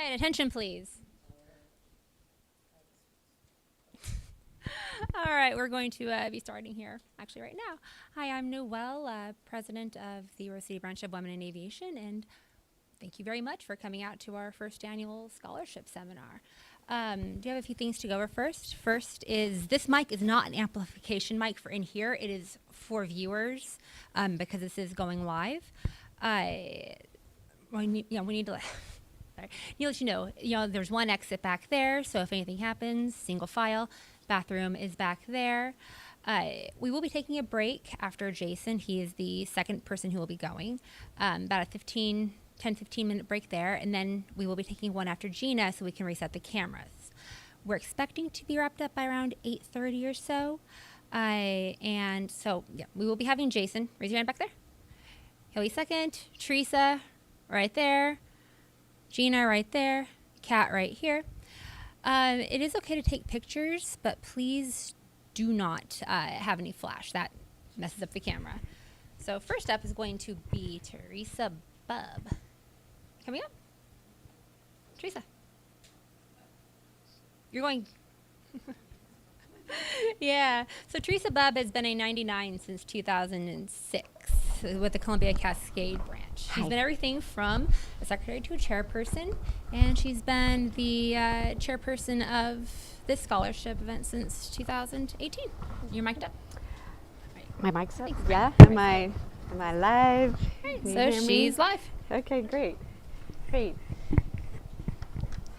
right, attention please. All right, we're going to be starting here actually right now. Hi, I'm Noelle, president of the Rose City branch of Women in Aviation, and thank you very much for coming out to our first annual scholarship seminar. Do you have a few things to go over first? First is this mic is not an amplification mic for in here. It is for viewers because this is going live. We need to let you know, there's one exit back there, so if anything happens, single file. Bathroom is back there. We will be taking a break after Jason. He is the second person who will be going. About a 10-15 minute break there, and then we will be taking one after Gina so we can reset the cameras. We're expecting to be wrapped up by around 8:30 or so. And so, yeah, we will be having Jason. Raise your hand back there. He'll be second. Teresa, right there. Gina, right there. Kat, right here. It is okay to take pictures, but please do not have any flash. That messes up the camera. So first up is going to be Teresa Bubb. Coming up. Teresa. You're going. Yeah. So Teresa Bubb has been a 99 since 2006 with the Columbia Cascade branch. She's been everything from a secretary to a chairperson, and she's been the chairperson of this scholarship event since 2018. You're mic'd up. My mic's up? Thanks. Yeah? Am I live? Right, Can you so hear me? she's live. Okay, great. Great.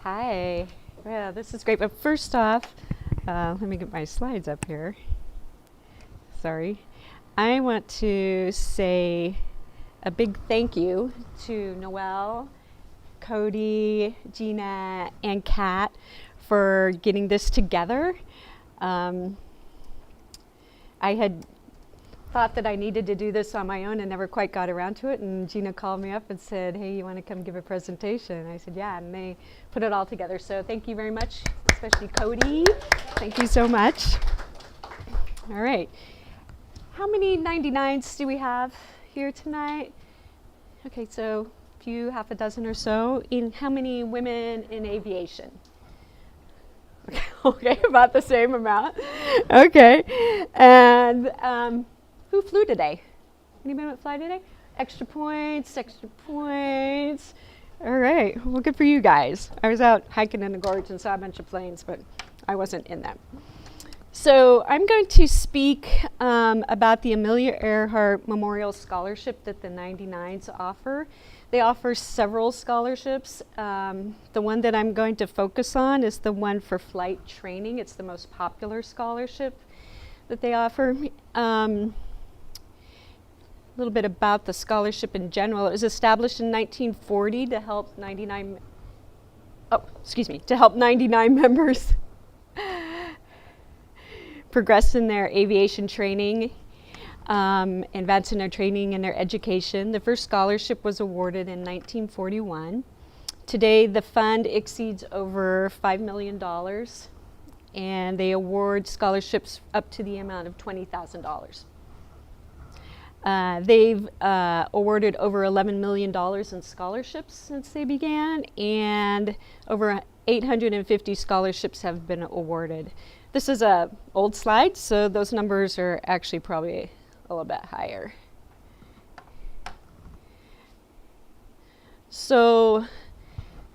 Hi. Yeah, this is great. But first off, let me get my slides up here. Sorry. I want to say a big thank you to Noelle, Cody, Gina, and Kat for getting this together. I had thought that I needed to do this on my own and never quite got around to it, and Gina called me up and said, hey, you want to come give a presentation? And I said, yeah, and they put it all together. So thank you very much, especially Cody. Thank you so much. All right. How many 99s do we have here tonight? Okay, so a few, half a dozen or so. In how many women in aviation? Okay, about the same amount. Okay, and who flew today? Anybody fly today? Extra points, extra points. All right, well, good for you guys. I was out hiking in the gorge and saw a bunch of planes, but I wasn't in them. So I'm going to speak about the Amelia Earhart Memorial Scholarship that the 99s offer. They offer several scholarships. The one that I'm going to focus on is the one for flight training. It's the most popular scholarship that they offer. A little bit about the scholarship in general. It was established in 1940 to help 99 members progress in their aviation training, advance in their training and their education. The first scholarship was awarded in 1941. Today, the fund exceeds over $5 million, and they award scholarships up to the amount of $20,000. They've awarded over $11 million in scholarships since they began, and over 850 scholarships have been awarded. This is an old slide, so those numbers are actually probably a little bit higher. So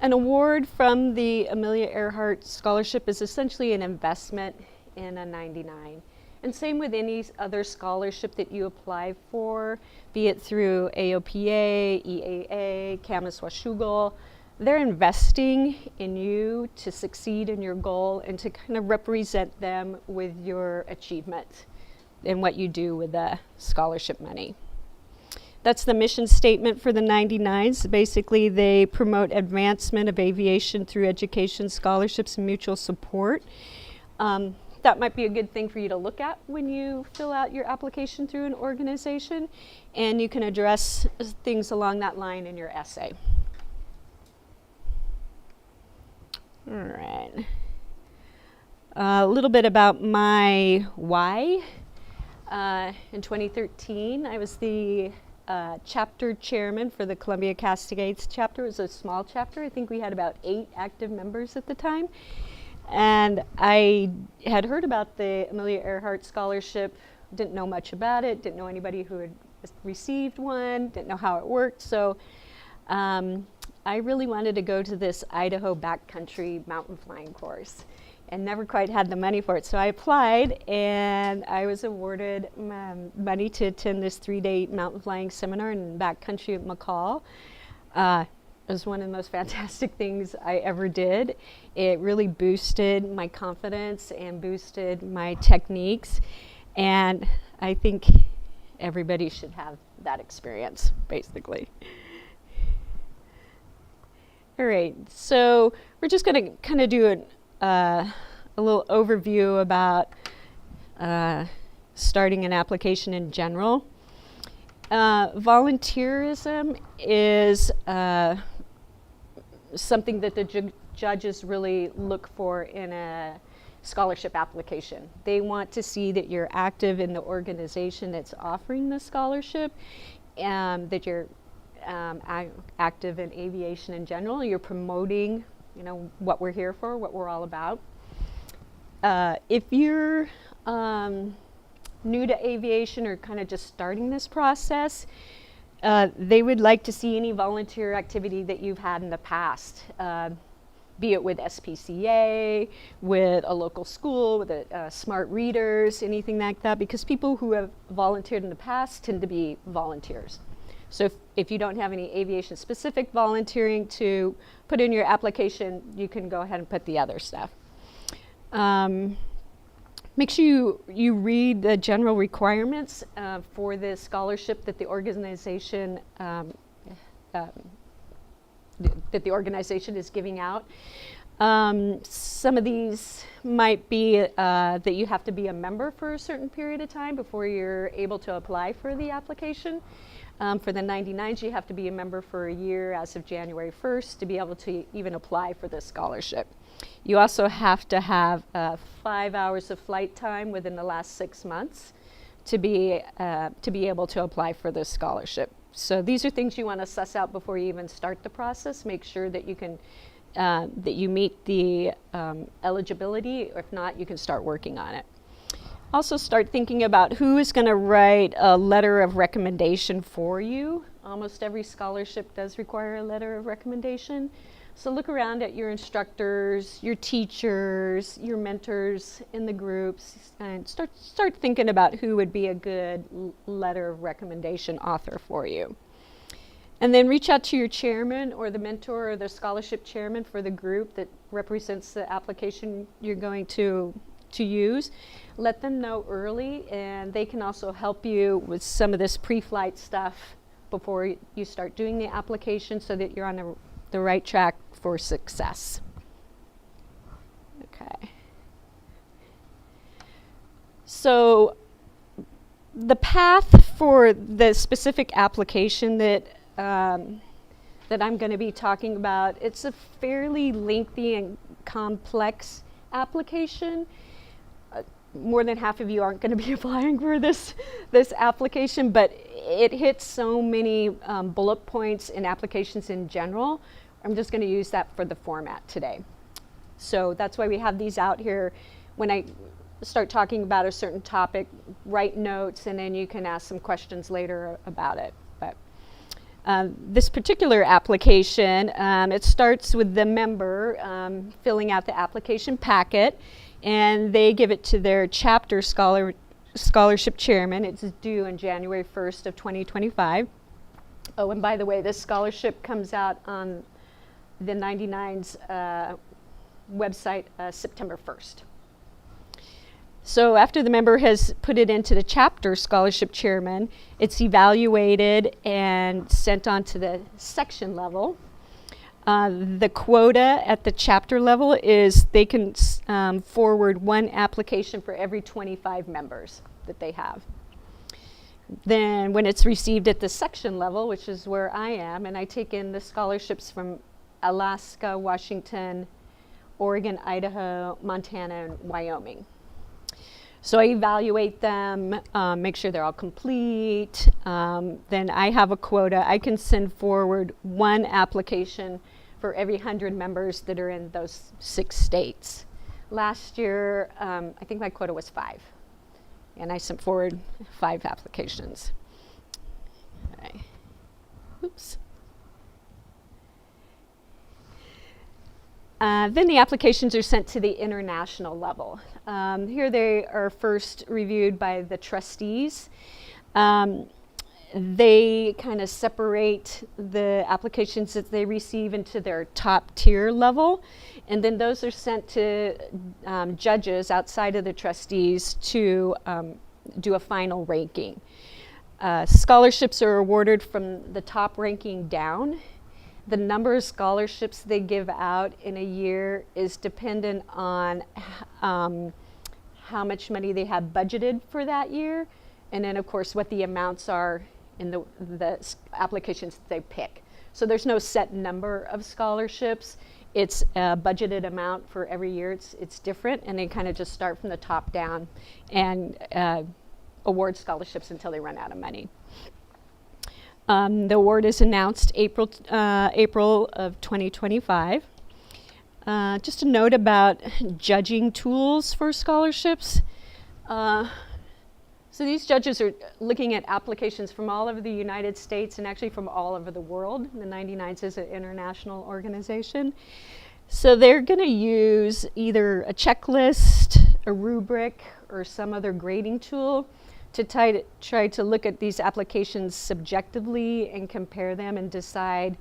an award from the Amelia Earhart Scholarship is essentially an investment in a 99. And same with any other scholarship that you apply for, be it through AOPA, EAA, Kamaswashugul. They're investing in you to succeed in your goal and to kind of represent them with your achievement and what you do with the scholarship money. That's the mission statement for the 99s. Basically, they promote advancement of aviation through education, scholarships, and mutual support. That might be a good thing for you to look at when you fill out your application through an organization, and you can address things along that line in your essay. All right. A little bit about my why. In 2013, I was the chapter chairman for the Columbia Cascades chapter. It was a small chapter. I think we had about 8 active members at the time. And I had heard about the Amelia Earhart Scholarship, didn't know much about it, didn't know anybody who had received one, didn't know how it worked. So I really wanted to go to this Idaho backcountry mountain flying course and never quite had the money for it. So I applied and I was awarded money to attend this 3-day mountain flying seminar in backcountry at McCall. It was one of the most fantastic things I ever did. It really boosted my confidence and boosted my techniques. And I think everybody should have that experience, basically. All right, so we're just going to kind of do a little overview about starting an application in general. Volunteerism is something that the judges really look for in a scholarship application. They want to see that you're active in the organization that's offering the scholarship, that you're active in aviation in general. You're promoting, what we're here for, what we're all about. If you're new to aviation or kind of just starting this process, they would like to see any volunteer activity that you've had in the past, be it with SPCA, with a local school, with smart readers, anything like that, because people who have volunteered in the past tend to be volunteers. So if you don't have any aviation specific volunteering to put in your application, you can go ahead and put the other stuff. Make sure you read the general requirements for the scholarship that the organization is giving out. Some of these might be that you have to be a member for a certain period of time before you're able to apply for the application. For the 99's, you have to be a member for a year as of January 1st to be able to even apply for this scholarship. You also have to have 5 hours of flight time within the last 6 months to be able to apply for this scholarship. So these are things you want to suss out before you even start the process. Make sure that you can that you meet the eligibility. If not, you can start working on it. Also start thinking about who is going to write a letter of recommendation for you. Almost every scholarship does require a letter of recommendation. So look around at your instructors, your teachers, your mentors in the groups, and start thinking about who would be a good letter of recommendation author for you. And then reach out to your chairman or the mentor or the scholarship chairman for the group that represents the application you're going to use. Let them know early, and they can also help you with some of this pre-flight stuff before you start doing the application so that you're on the right track for success. Okay. So the path for the specific application that I'm going to be talking about, it's a fairly lengthy and complex application. More than half of you aren't going to be applying for this application, but it hits so many bullet points in applications in general. I'm just going to use that for the format today. So that's why we have these out here. When I start talking about a certain topic, write notes, and then you can ask some questions later about it. But this particular application, it starts with the member filling out the application packet, and they give it to their chapter scholarship chairman. It's due on January 1st of 2025. Oh, and by the way, this scholarship comes out on the 99's website September 1st. So after the member has put it into the chapter scholarship chairman, it's evaluated and sent on to the section level. The quota at the chapter level is they can forward one application for every 25 members that they have. Then when it's received at the section level, which is where I am, and I take in the scholarships from Alaska, Washington, Oregon, Idaho, Montana, and Wyoming. So I evaluate them, make sure they're all complete. Then I have a quota. I can send forward one application for every 100 members that are in those 6 states. Last year, I think my quota was 5, and I sent forward 5 applications. Okay. Oops. Then the applications are sent to the international level. Here they are first reviewed by the trustees. They kind of separate the applications that they receive into their top tier level, and then those are sent to judges outside of the trustees to do a final ranking. Scholarships are awarded from the top ranking down. The number of scholarships they give out in a year is dependent on how much money they have budgeted for that year, and then of course what the amounts are in the applications that they pick. So there's no set number of scholarships. It's a budgeted amount for every year. It's different, and they kind of just start from the top down and award scholarships until they run out of money. The award is announced April of 2025. Just a note about judging tools for scholarships. So these judges are looking at applications from all over the United States and actually from all over the world. The 99's is an international organization. So they're going to use either a checklist, a rubric, or some other grading tool to try to look at these applications subjectively and compare them and decide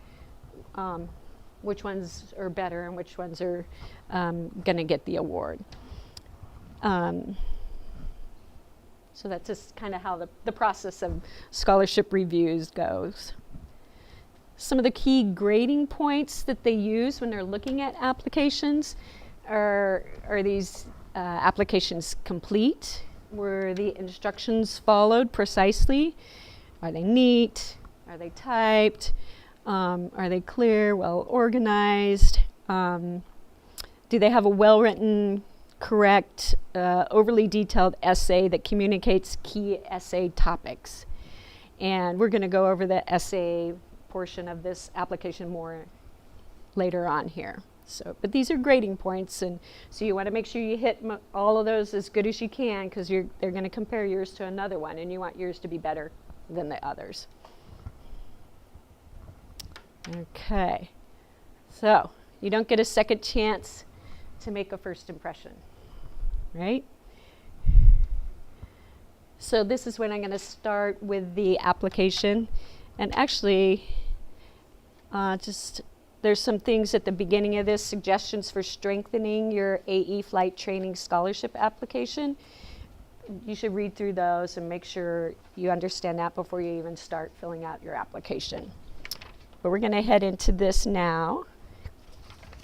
which ones are better and which ones are going to get the award. So that's just kind of how the process of scholarship reviews goes. Some of the key grading points that they use when they're looking at applications are these applications complete? Were the instructions followed precisely? Are they neat? Are they typed? Are they clear, well organized? Do they have a well-written, correct, overly detailed essay that communicates key essay topics? And we're going to go over the essay portion of this application more later on here. So, but these are grading points, and so you want to make sure you hit all of those as good as you can, because they're going to compare yours to another one, and you want yours to be better than the others. Okay, so you don't get a second chance to make a first impression, right? So this is when I'm going to start with the application, and actually there's some things at the beginning of this, suggestions for strengthening your AE flight training scholarship application. You should read through those and make sure you understand that before you even start filling out your application. But we're going to head into this now.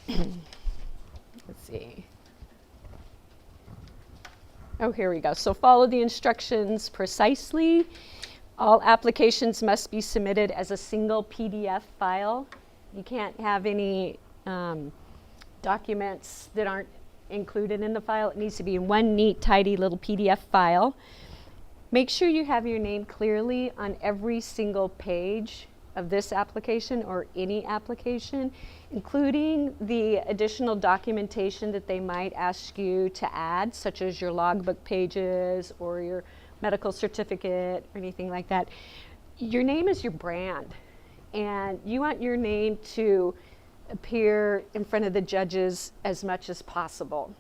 Let's see. Oh, here we go. So follow the instructions precisely. All applications must be submitted as a single PDF file. You can't have any documents that aren't included in the file. It needs to be in one neat, tidy little PDF file. Make sure you have your name clearly on every single page of this application or any application, including the additional documentation that they might ask you to add, such as your logbook pages or your medical certificate or anything like that. Your name is your brand, and you want your name to appear in front of the judges as much as possible.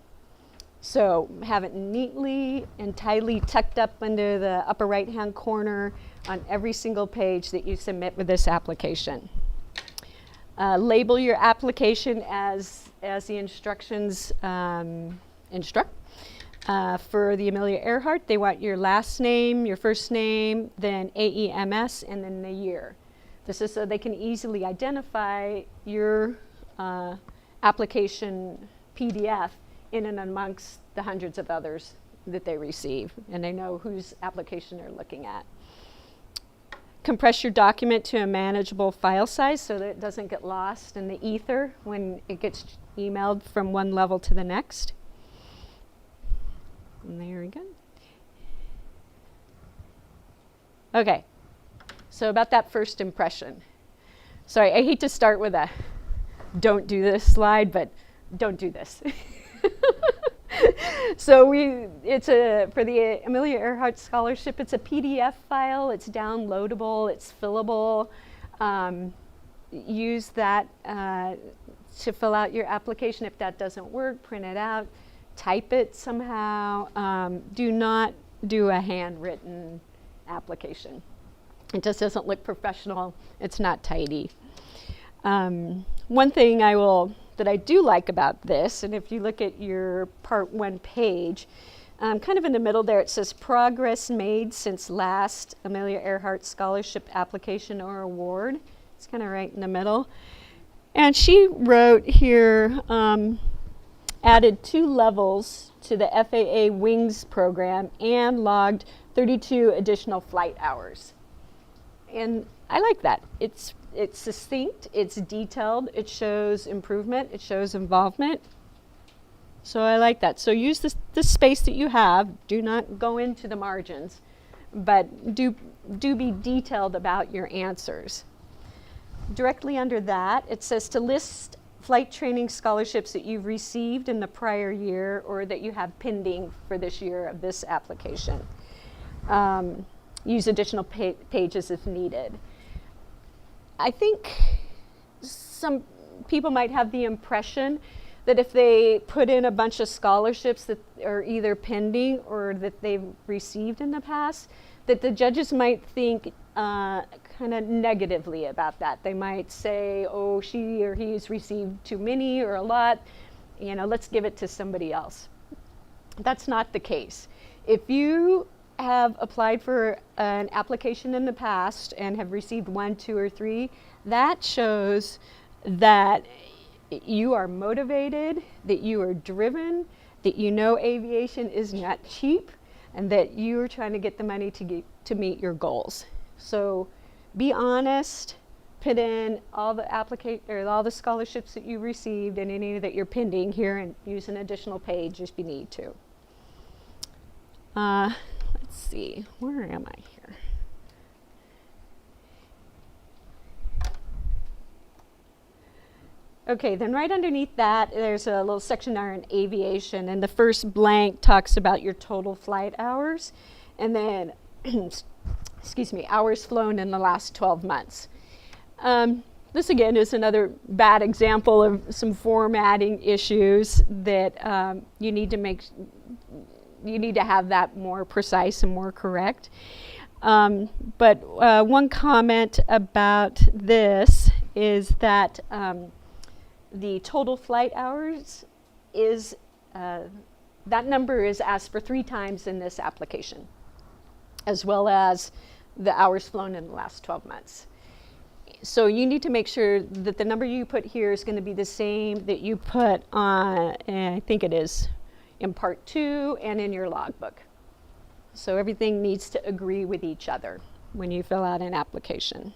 So have it neatly and tightly tucked up under the upper right-hand corner on every single page that you submit with this application. Label your application as the instructions instruct. For the Amelia Earhart, they want your last name, your first name, then AEMS, and then the year. This is so they can easily identify your application PDF in and amongst the hundreds of others that they receive, and they know whose application they're looking at. Compress your document to a manageable file size so that it doesn't get lost in the ether when it gets emailed from one level to the next. And there we go. Okay, so about that first impression. Sorry, I hate to start with a don't do this slide, but don't do this. So for the Amelia Earhart Scholarship, it's a PDF file, it's downloadable, it's fillable. Use that to fill out your application. If that doesn't work, print it out, type it somehow. Do not do a handwritten application. It just doesn't look professional. It's not tidy. One thing that I do like about this, and if you look at your Part 1 page, kind of in the middle there, it says progress made since last Amelia Earhart Scholarship application or award. It's kind of right in the middle. And she wrote here, added 2 levels to the FAA Wings program and logged 32 additional flight hours. And I like that. It's succinct, it's detailed, it shows improvement, it shows involvement. So I like that. So use the space that you have. Do not go into the margins, but do be detailed about your answers. Directly under that, it says to list flight training scholarships that you've received in the prior year or that you have pending for this year of this application. Use additional pages if needed. I think some people might have the impression that if they put in a bunch of scholarships that are either pending or that they've received in the past, that the judges might think kind of negatively about that. They might say, oh, she or he's received too many or a lot, let's give it to somebody else. That's not the case. If you have applied for an application in the past and have received 1, 2, or 3, that shows that you are motivated, that you are driven, that you know aviation is not cheap, and that you are trying to get the money to meet your goals. So be honest, put in all the scholarships that you received and any that you're pending here, and use an additional page if you need to. Let's see, where am I here? Okay, then right underneath that, there's a little section there in aviation, and the first blank talks about your total flight hours, and then, excuse me, hours flown in the last 12 months. This again is another bad example of some formatting issues that you need to have that more precise and more correct. But one comment about this is that the total flight hours is, that number is asked for 3 times in this application, as well as the hours flown in the last 12 months. So you need to make sure that the number you put here is going to be the same that you put on, I think it is, in Part 2 and in your logbook. So everything needs to agree with each other when you fill out an application.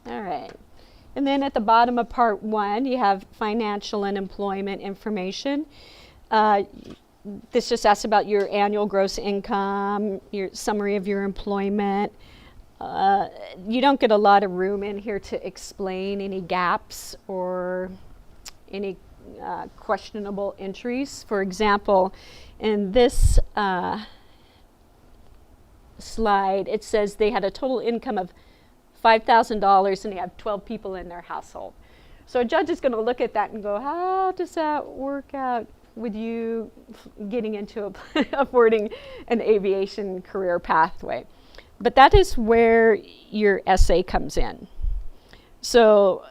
All right. And then at the bottom of Part 1, you have financial and employment information. This just asks about your annual gross income, your summary of your employment. You don't get a lot of room in here to explain any gaps or any questionable entries. For example, in this slide, it says they had a total income of $5,000 and they have 12 people in their household. So a judge is going to look at that and go, how does that work out with you getting into affording an aviation career pathway? But that is where your essay comes in. So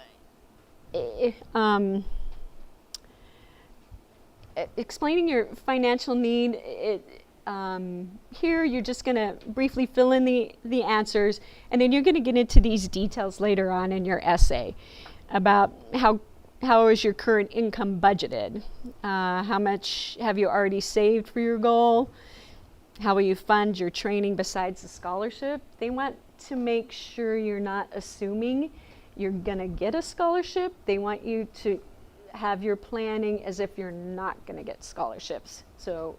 explaining your financial need, here you're just going to briefly fill in the answers, and then you're going to get into these details later on in your essay about how is your current income budgeted, how much have you already saved for your goal, how will you fund your training besides the scholarship. They want to make sure you're not assuming you're going to get a scholarship. They want you to have your planning as if you're not going to get scholarships. So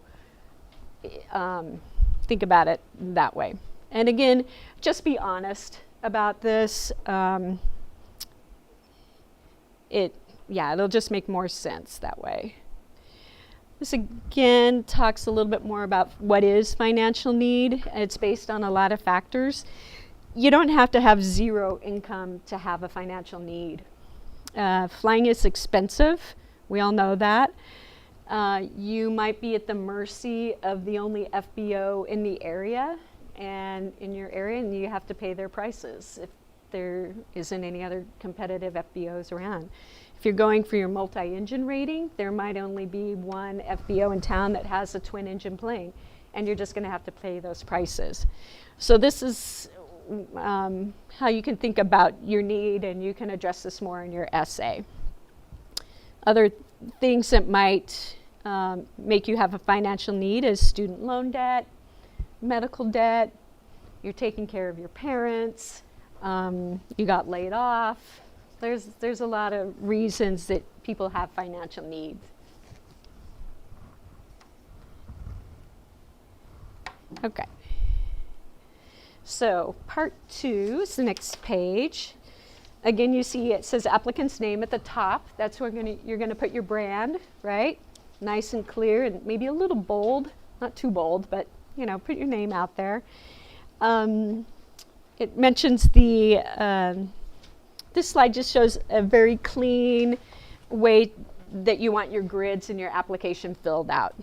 think about it that way. And again, just be honest about this. It'll just make more sense that way. This again talks a little bit more about what is financial need. It's based on a lot of factors. You don't have to have zero income to have a financial need. Flying is expensive. We all know that. You might be at the mercy of the only FBO in the area and in your area, and you have to pay their prices if there isn't any other competitive FBOs around. If you're going for your multi-engine rating, there might only be one FBO in town that has a twin-engine plane, and you're just going to have to pay those prices. So this is how you can think about your need, and you can address this more in your essay. Other things that might make you have a financial need is student loan debt, medical debt, you're taking care of your parents, you got laid off. There's a lot of reasons that people have financial needs. Okay. So part 2 is the next page. Again, you see it says applicant's name at the top. That's where you're gonna put your brand, right? Nice and clear and maybe a little bold, not too bold, but put your name out there. It mentions this slide just shows a very clean way that you want your grids and your application filled out.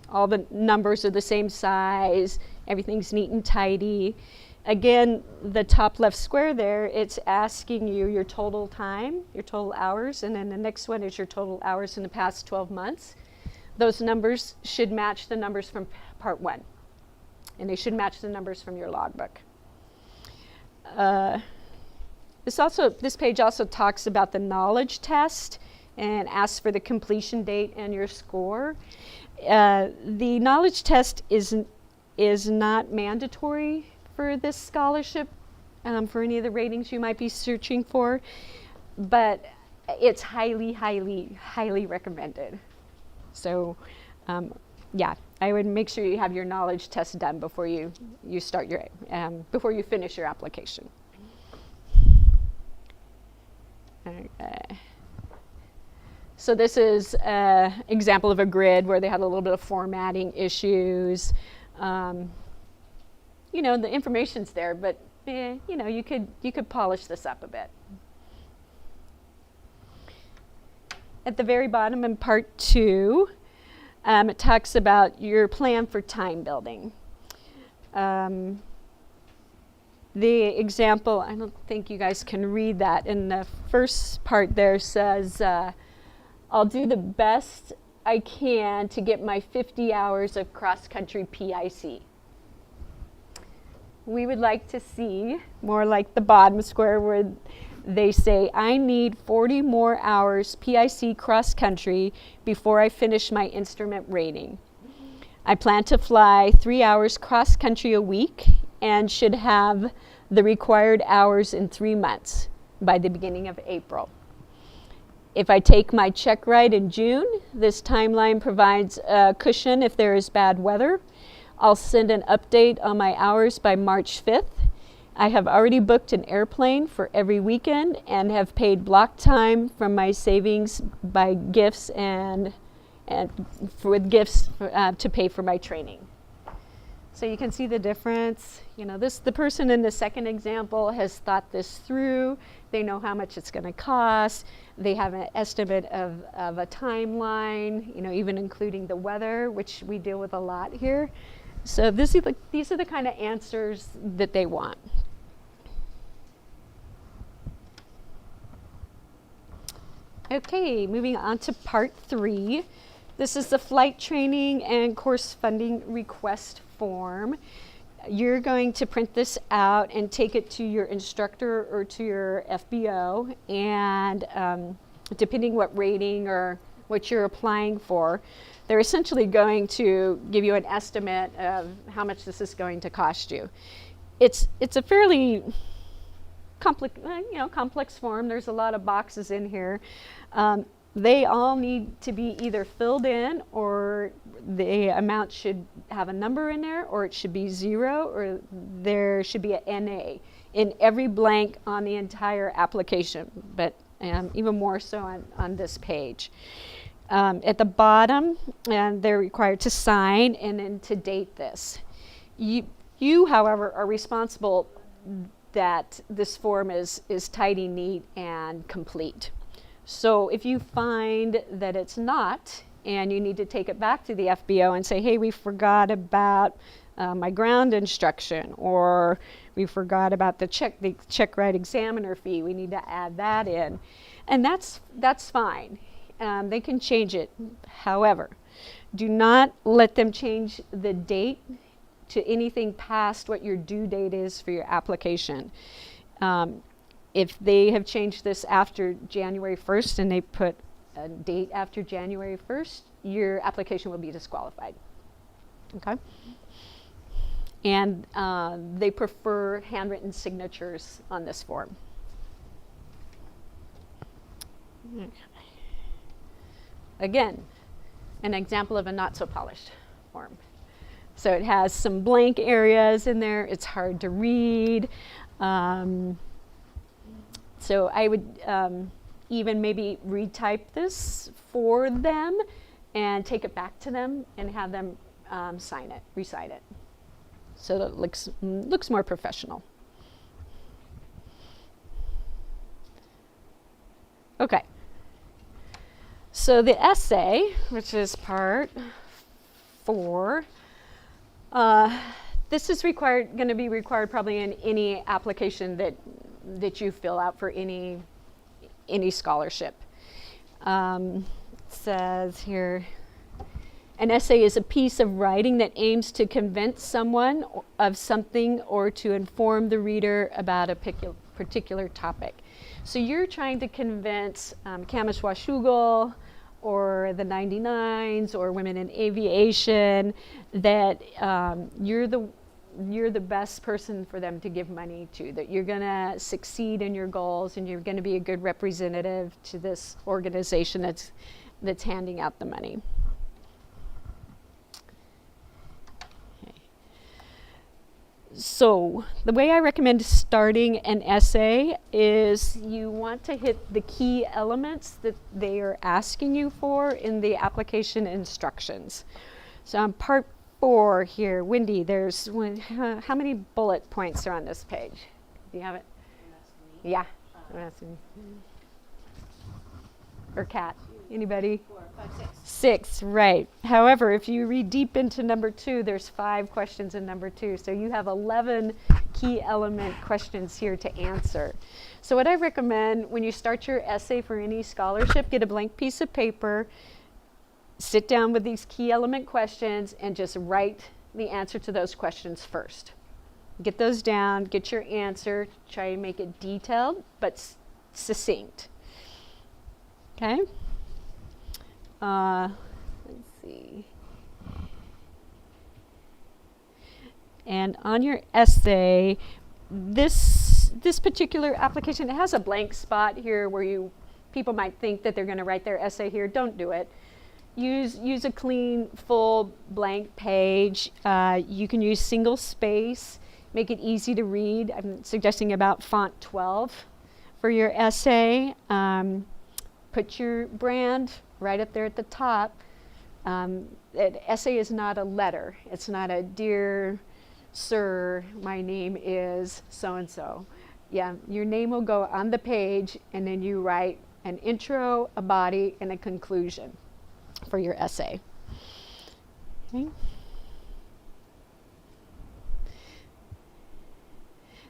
All the numbers are the same size, everything's neat and tidy. Again, the top left square there, it's asking you your total time, your total hours, and then the next one is your total hours in the past 12 months. Those numbers should match the numbers from part 1, and they should match the numbers from your logbook. This page also talks about the knowledge test and asks for the completion date and your score. The knowledge test is not mandatory for this scholarship, for any of the ratings you might be searching for, but it's highly, highly, highly recommended. So I would make sure you have your knowledge test done before you start your before you finish your application. Okay. So this is an example of a grid where they had a little bit of formatting issues. The information's there, but you could polish this up a bit. At the very bottom in part 2, it talks about your plan for time building. The example, I don't think you guys can read that. In the first part there says, I'll do the best I can to get my 50 hours of cross-country PIC. We would like to see more like the bottom square where they say, I need 40 more hours PIC cross-country before I finish my instrument rating. I plan to fly 3 hours cross-country a week and should have the required hours in 3 months by the beginning of April. If I take my check ride in June, this timeline provides a cushion if there is bad weather. I'll send an update on my hours by March 5th. I have already booked an airplane for every weekend and have paid block time from my savings by gifts and with gifts to pay for my training. So you can see the difference. The person in the second example has thought this through. They know how much it's going to cost. They have an estimate of a timeline, even including the weather, which we deal with a lot here. So these are the kind of answers that they want. Okay, moving on to part 3. This is the flight training and course funding request form. You're going to print this out and take it to your instructor or to your FBO, and depending what rating or what you're applying for, they're essentially going to give you an estimate of how much this is going to cost you. It's a fairly complex form. There's a lot of boxes in here. they all need to be either filled in, or the amount should have a number in there, or it should be 0, or there should be a NA in every blank on the entire application, but even more so on this page. At the bottom, and they're required to sign and then to date this. You, however, are responsible that this form is tidy, neat, and complete. So if you find that it's not, and you need to take it back to the FBO and say, hey, we forgot about my ground instruction, or we forgot about the check ride examiner fee, we need to add that in. And that's fine. They can change it. However, do not let them change the date to anything past what your due date is for your application. If they have changed this after January 1st and they put a date after January 1st, your application will be disqualified. Okay? And they prefer handwritten signatures on this form. Okay. Again, an example of a not so polished form. So it has some blank areas in there. It's hard to read. So I would even maybe retype this for them and take it back to them and have them sign it, re-sign it, so that it looks more professional. Okay. So the essay, which is part 4, this is going to be required probably in any application that you fill out for any scholarship. It says here, an essay is a piece of writing that aims to convince someone of something or to inform the reader about a particular topic. So you're trying to convince Camas Washougal or the 99's or Women in Aviation that you're the best person for them to give money to, that you're going to succeed in your goals and you're going to be a good representative to this organization that's handing out the money. Okay. So the way I recommend starting an essay is you want to hit the key elements that they are asking you for in the application instructions. So on part 4 here, Wendy, there's how many bullet points are on this page? Do you have it? Yeah. Or Kat? Anybody? 4, 5, 6. 6, right. However, if you read deep into number 2, there's 5 questions in number 2. So you have 11 key element questions here to answer. So what I recommend when you start your essay for any scholarship, get a blank piece of paper, sit down with these key element questions and just write the answer to those questions first. Get those down, get your answer, try and make it detailed but succinct. Okay? Let's see. And on your essay, this particular application, it has a blank spot here where people might think that they're going to write their essay here. Don't do it. Use a clean, full, blank page. You can use single space. Make it easy to read. I'm suggesting about font 12 for your essay. Put your brand right up there at the top. An essay is not a letter. It's not a dear sir, my name is so-and-so. Yeah, your name will go on the page, and then you write an intro, a body, and a conclusion for your essay. Okay.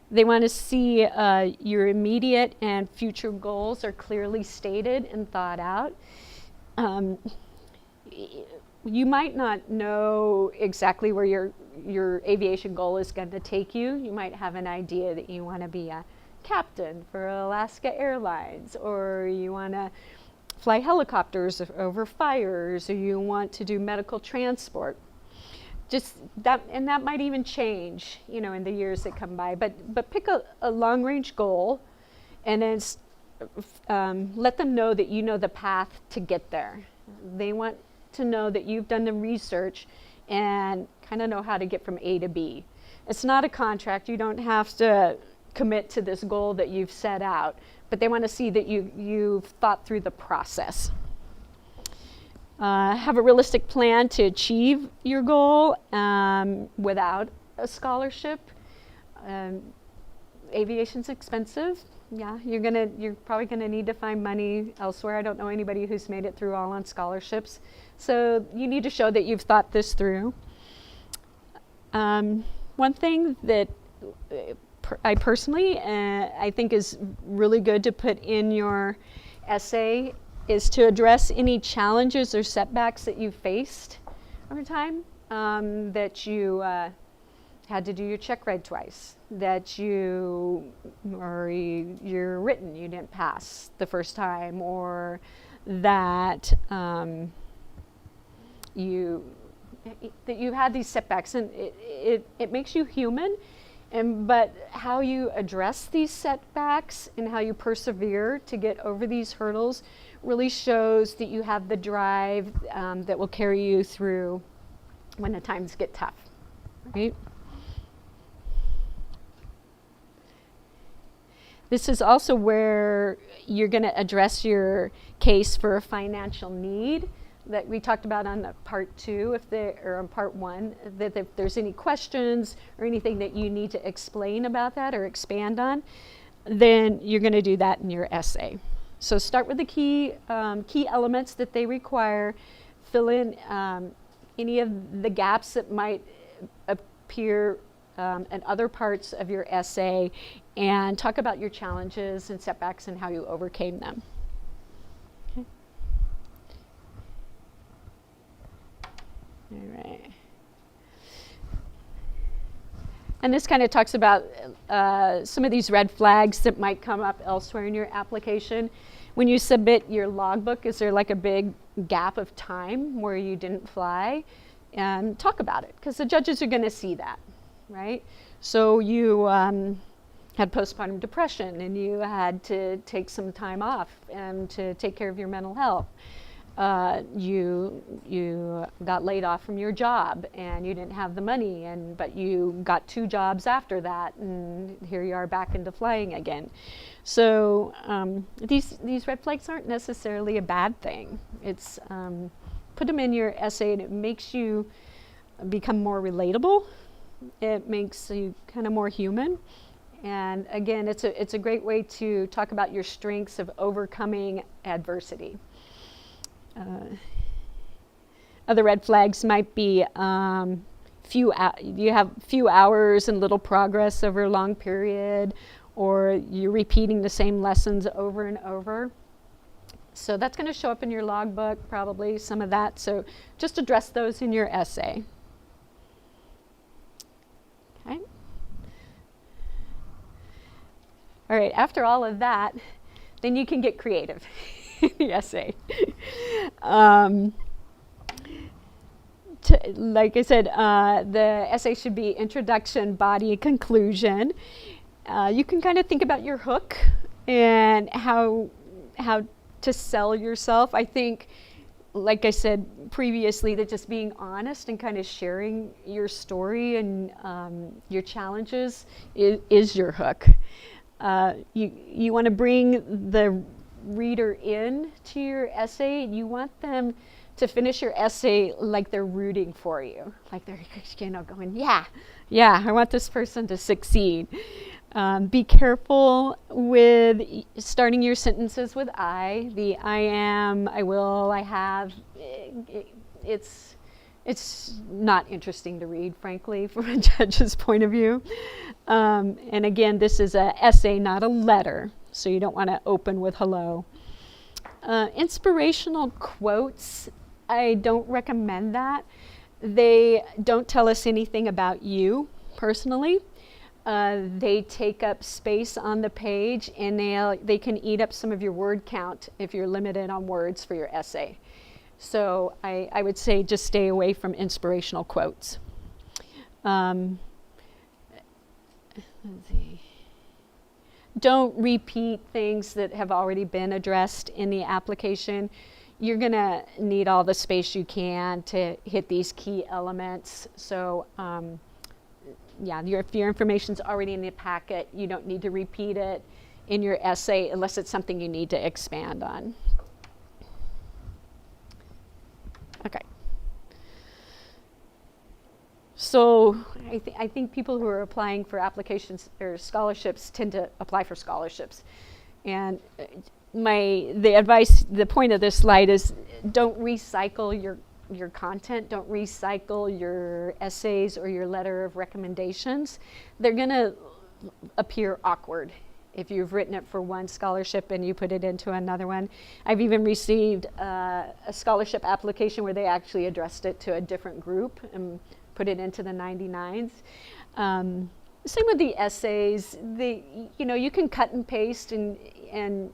They want to see your immediate and future goals are clearly stated and thought out. You might not know exactly where your aviation goal is going to take you. You might have an idea that you want to be a captain for Alaska Airlines, or you want to fly helicopters over fires, or you want to do medical transport. Just that, and that might even change, in the years that come by. But pick a long-range goal, and then let them know that you know the path to get there. They want to know that you've done the research and kind of know how to get from A to B. It's not a contract. You don't have to commit to this goal that you've set out, but they want to see that you've thought through the process. Have a realistic plan to achieve your goal without a scholarship. Aviation's expensive. Yeah, you're probably gonna need to find money elsewhere. I don't know anybody who's made it through all on scholarships. So you need to show that you've thought this through. One thing that I personally I think is really good to put in your essay is to address any challenges or setbacks that you faced over time, that you had to do your check ride twice, that you're written, you didn't pass the first time, or that you had these setbacks, and it makes you human. But how you address these setbacks and how you persevere to get over these hurdles really shows that you have the drive that will carry you through when the times get tough, right? This is also where you're going to address your case for a financial need that we talked about on part 2, or on part 1, that if there's any questions or anything that you need to explain about that or expand on, then you're going to do that in your essay. So start with the key elements that they require, fill in any of the gaps that might appear in other parts of your essay, and talk about your challenges and setbacks and how you overcame them. All right. And this kind of talks about some of these red flags that might come up elsewhere in your application. When you submit your logbook, is there like a big gap of time where you didn't fly? And talk about it, because the judges are going to see that, right? So you had postpartum depression and you had to take some time off to take care of your mental health. You got laid off from your job and you didn't have the money, but you got 2 jobs after that, and here you are back into flying again. So these red flags aren't necessarily a bad thing. It's put them in your essay, and it makes you become more relatable. It makes you kind of more human. And again, it's a great way to talk about your strengths of overcoming adversity. Other red flags might be you have few hours and little progress over a long period, or you're repeating the same lessons over and over. So that's going to show up in your logbook, probably some of that. So just address those in your essay. Okay. All right, after all of that, then you can get creative in the essay. Like I said, the essay should be introduction, body, and conclusion. You can kind of think about your hook and how to sell yourself. I think, like I said previously, that just being honest and kind of sharing your story and your challenges is your hook. You want to bring the reader in to your essay. You want them to finish your essay like they're rooting for you, like they're going, yeah, I want this person to succeed. Be careful with starting your sentences with I. The I am, I will, I have. It's not interesting to read, frankly, from a judge's point of view. And again, this is an essay, not a letter, so you don't want to open with hello. Inspirational quotes, I don't recommend that. They don't tell us anything about you personally. They take up space on the page, and they can eat up some of your word count if you're limited on words for your essay. So I would say just stay away from inspirational quotes. Let's see. Don't repeat things that have already been addressed in the application. You're going to need all the space you can to hit these key elements. So yeah, if your information's already in the packet, you don't need to repeat it in your essay unless it's something you need to expand on. Okay. So I think people who are applying for applications or scholarships tend to apply for scholarships. And the point of this slide is don't recycle your content, don't recycle your essays or your letter of recommendations. They're going to appear awkward if you've written it for one scholarship and you put it into another one. I've even received a scholarship application where they actually addressed it to a different group and put it into the 99's. Same with the essays. You can cut and paste and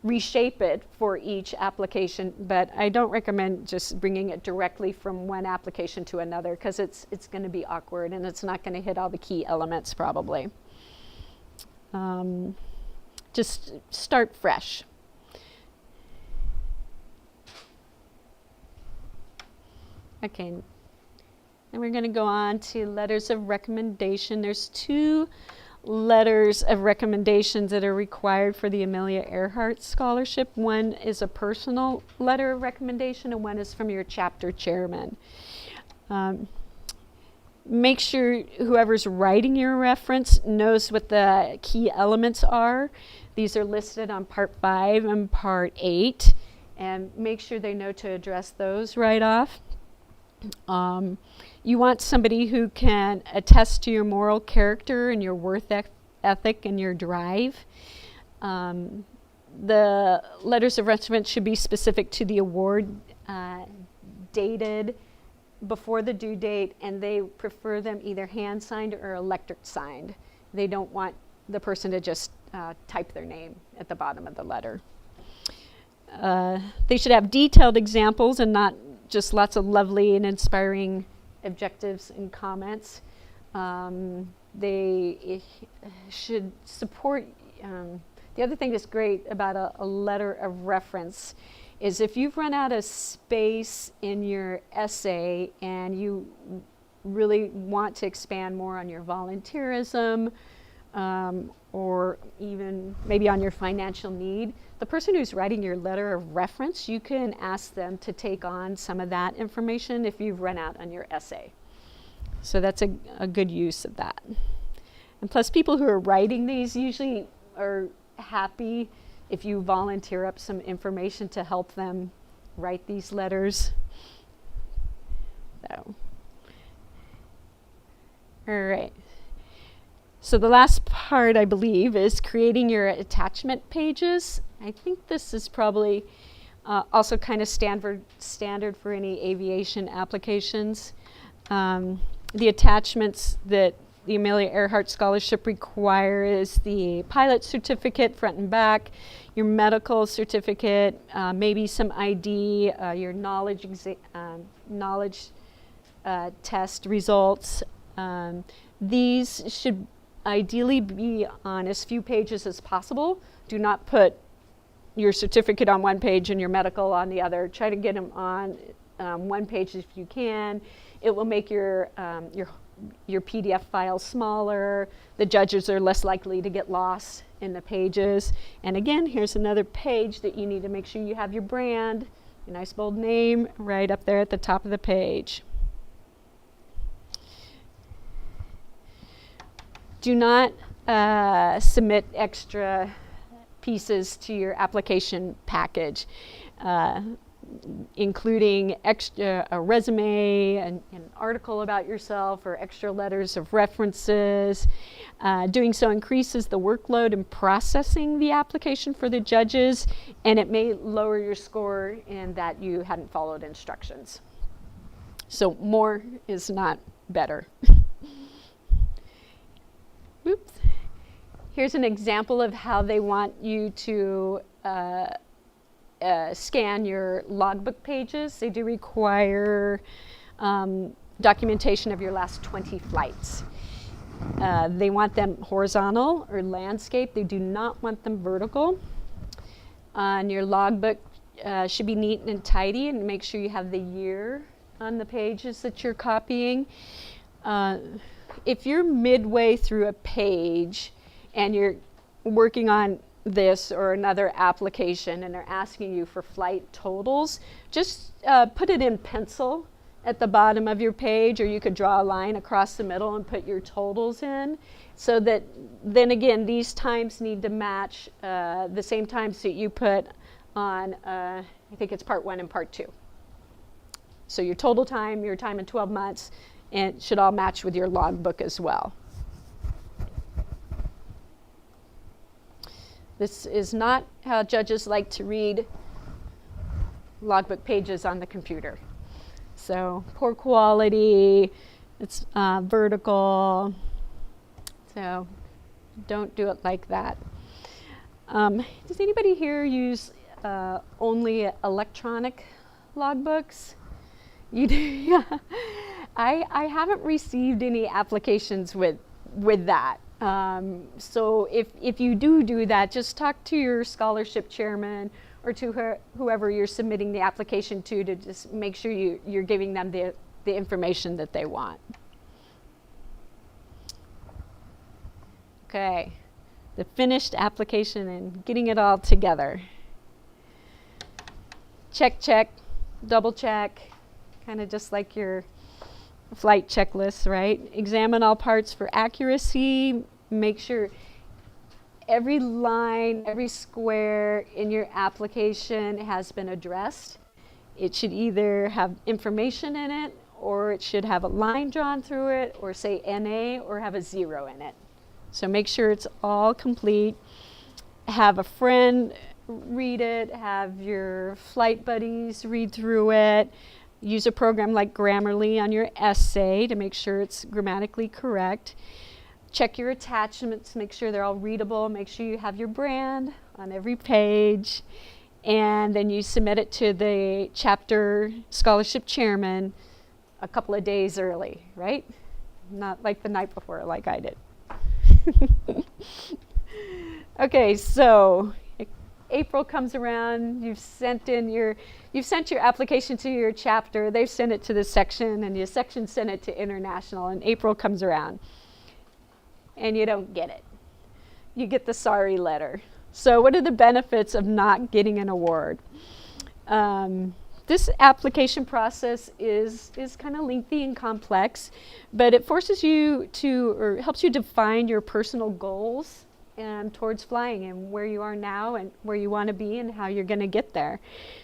reshape it for each application, but I don't recommend just bringing it directly from one application to another because it's going to be awkward and it's not going to hit all the key elements probably. Just start fresh. Okay, and we're going to go on to letters of recommendation. There's 2 letters of recommendations that are required for the Amelia Earhart Scholarship. One is a personal letter of recommendation and one is from your chapter chairman. Make sure whoever's writing your reference knows what the key elements are. These are listed on Part 5 and Part 8, and make sure they know to address those right off. You want somebody who can attest to your moral character and your work ethic and your drive. The letters of recommendation should be specific to the award, dated before the due date, and they prefer them either hand signed or electric signed. They don't want the person to just type their name at the bottom of the letter. They should have detailed examples and not just lots of lovely and inspiring objectives and comments. They should support. The other thing that's great about a letter of reference is if you've run out of space in your essay and you really want to expand more on your volunteerism or even maybe on your financial need, the person who's writing your letter of reference, you can ask them to take on some of that information if you've run out on your essay. So that's a good use of that. And plus, people who are writing these usually are happy if you volunteer up some information to help them write these letters. So, all right. So the last part, I believe, is creating your attachment pages. I think this is probably also kind of standard for any aviation applications. The attachments that the Amelia Earhart Scholarship requires the pilot certificate front and back, your medical certificate, maybe some ID, your knowledge test results. These should ideally be on as few pages as possible. Do not put your certificate on one page and your medical on the other. Try to get them on one page if you can. It will make your PDF file smaller. The judges are less likely to get lost in the pages. And again, here's another page that you need to make sure you have your brand, your nice bold name right up there at the top of the page. Do not submit extra pieces to your application package, including a resume, an article about yourself, or extra letters of references. Doing so increases the workload in processing the application for the judges, and it may lower your score in that you hadn't followed instructions. So more is not better. Oops. Here's an example of how they want you to scan your logbook pages. They do require documentation of your last 20 flights. They want them horizontal or landscape. They do not want them vertical. And your logbook should be neat and tidy, and make sure you have the year on the pages that you're copying. If you're midway through a page and you're working on this or another application and they're asking you for flight totals, just put it in pencil at the bottom of your page, or you could draw a line across the middle and put your totals in, so that then again these times need to match the same times that you put on I think it's part 1 and part 2. So your total time, your time in 12 months, and it should all match with your logbook as well. This is not how judges like to read logbook pages on the computer. So poor quality, it's vertical, so don't do it like that. Does anybody here use only electronic logbooks? You do? Yeah. I haven't received any applications with that. So if you do that, just talk to your scholarship chairman or to whoever you're submitting the application to just make sure you're giving them the information that they want. Okay, the finished application and getting it all together. Check, double check, kind of just like your flight checklist, right? Examine all parts for accuracy. Make sure every line, every square in your application has been addressed. It should either have information in it, or it should have a line drawn through it, or say NA, or have a 0 in it. So make sure it's all complete. Have a friend read it, have your flight buddies read through it. Use a program like Grammarly on your essay to make sure it's grammatically correct. Check your attachments, make sure they're all readable, make sure you have your brand on every page, and then you submit it to the chapter scholarship chairman a couple of days early, right? Not like the night before like I did. Okay, so April comes around, you've sent your application to your chapter, they've sent it to the section, and your section sent it to international, and April comes around and you don't get it. You get the sorry letter. So what are the benefits of not getting an award? This application process is kind of lengthy and complex, but it forces you to, or helps you define your personal goals towards flying, and where you are now and where you want to be and how you're going to get there.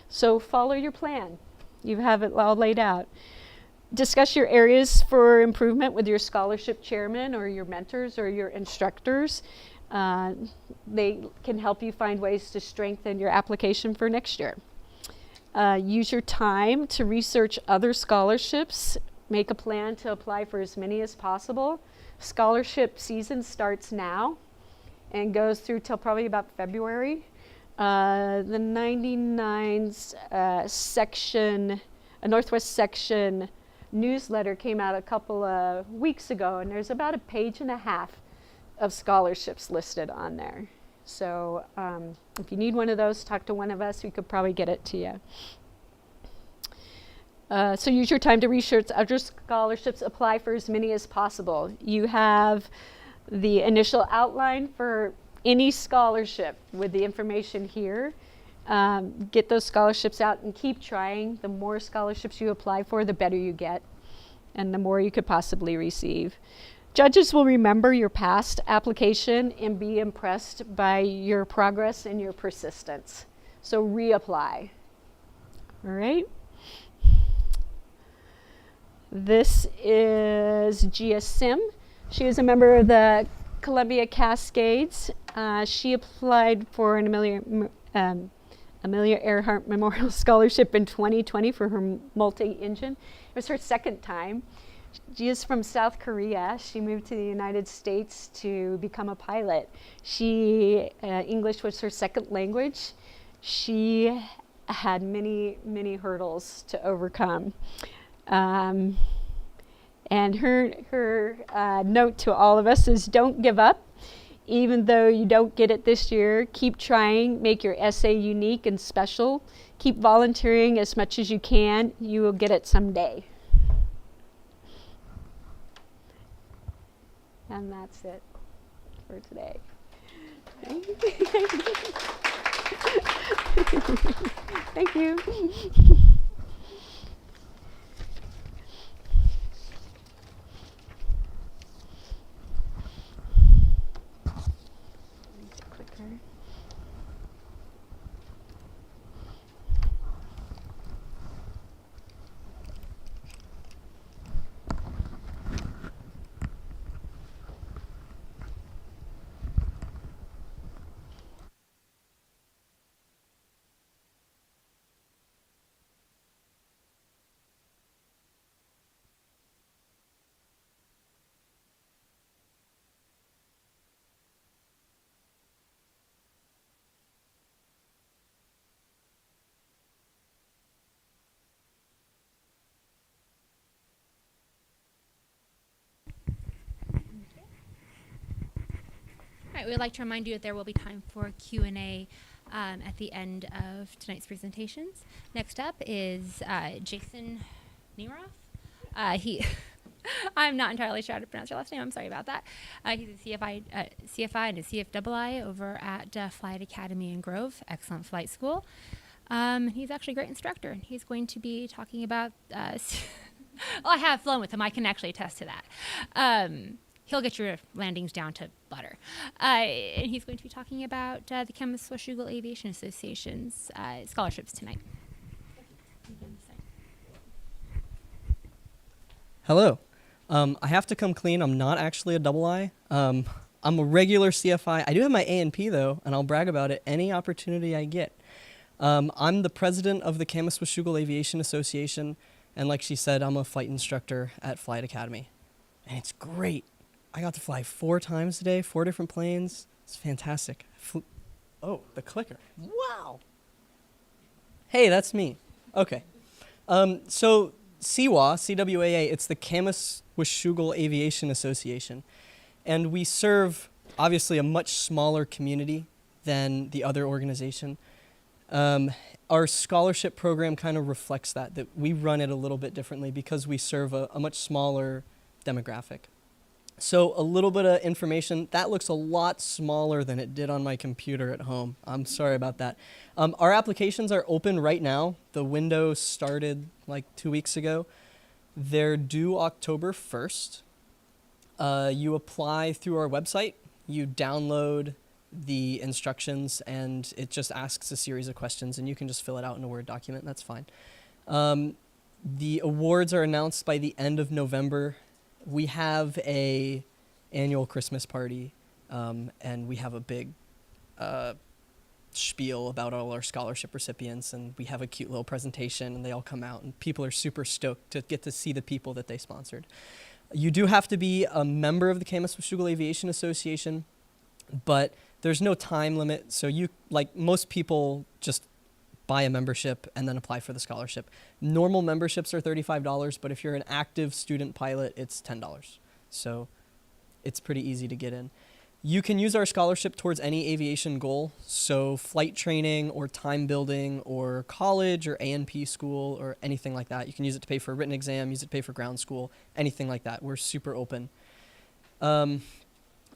So follow your plan. You have it all laid out. Discuss your areas for improvement with your scholarship chairman or your mentors or your instructors. They can help you find ways to strengthen your application for next year. Use your time to research other scholarships. Make a plan to apply for as many as possible. Scholarship season starts now and goes through till probably about February. The 99's section, a Northwest section newsletter came out a couple of weeks ago, and there's about 1.5 pages of scholarships listed on there. So if you need one of those, talk to one of us. We could probably get it to you. So use your time to research other scholarships. Apply for as many as possible. You have the initial outline for any scholarship with the information here. Get those scholarships out and keep trying. The more scholarships you apply for, the better you get, and the more you could possibly receive. Judges will remember your past application and be impressed by your progress and your persistence. So reapply. All right. This is Gia Sim. She is a member of the Columbia Cascades. She applied for an Amelia Earhart Memorial Scholarship in 2020 for her multi-engine. It was her second time. She is from South Korea. She moved to the United States to become a pilot. English was her second language. She had many, many hurdles to overcome. And her note to all of us is don't give up. Even though you don't get it this year, keep trying, make your essay unique and special. Keep volunteering as much as you can. You will get it someday. And that's it for today. Thank you. Clicker. All right, we'd like to remind you that there will be time for Q&A at the end of tonight's presentations. Next up is Jason Neroff. I'm not entirely sure how to pronounce your last name. I'm sorry about that. He's a CFI and a CFII over at Flight Academy in Grove, excellent flight school. He's actually a great instructor. He's going to be talking about, well, I have flown with him. I can actually attest to that. He'll get your landings down to butter. And he's going to be talking about the Kamas-Washougal Aviation Association's scholarships tonight. Hello. I have to come clean. I'm not actually a double I. I'm a regular CFI. I do have my A&P, though, and I'll brag about it any opportunity I get. I'm the president of the Kamas-Washougal Aviation Association, and like she said, I'm a flight instructor at Flight Academy. And it's great. I got to fly 4 times today, 4 different planes. It's fantastic. Oh, the clicker. Wow. Hey, that's me. Okay. So CWA, CWAA, it's the Kamas-Washougal Aviation Association. And we serve, obviously, a much smaller community than the other organization. Our scholarship program kind of reflects that we run it a little bit differently because we serve a much smaller demographic. So a little bit of information, that looks a lot smaller than it did on my computer at home. I'm sorry about that. Our applications are open right now. The window started like 2 weeks ago. They're due October 1st. You apply through our website. You download the instructions, and it just asks a series of questions, and you can just fill it out in a Word document. That's fine. The awards are announced by the end of November. We have a annual Christmas party, and we have a big spiel about all our scholarship recipients, and we have a cute little presentation, and they all come out, and people are super stoked to get to see the people that they sponsored. You do have to be a member of the Kamas-Washougal Aviation Association, but there's no time limit, so you, like most people, just buy a membership and then apply for the scholarship. Normal memberships are $35, but if you're an active student pilot, it's $10. So it's pretty easy to get in. You can use our scholarship towards any aviation goal, so flight training or time building or college or A&P school or anything like that. You can use it to pay for a written exam, use it to pay for ground school, anything like that. We're super open.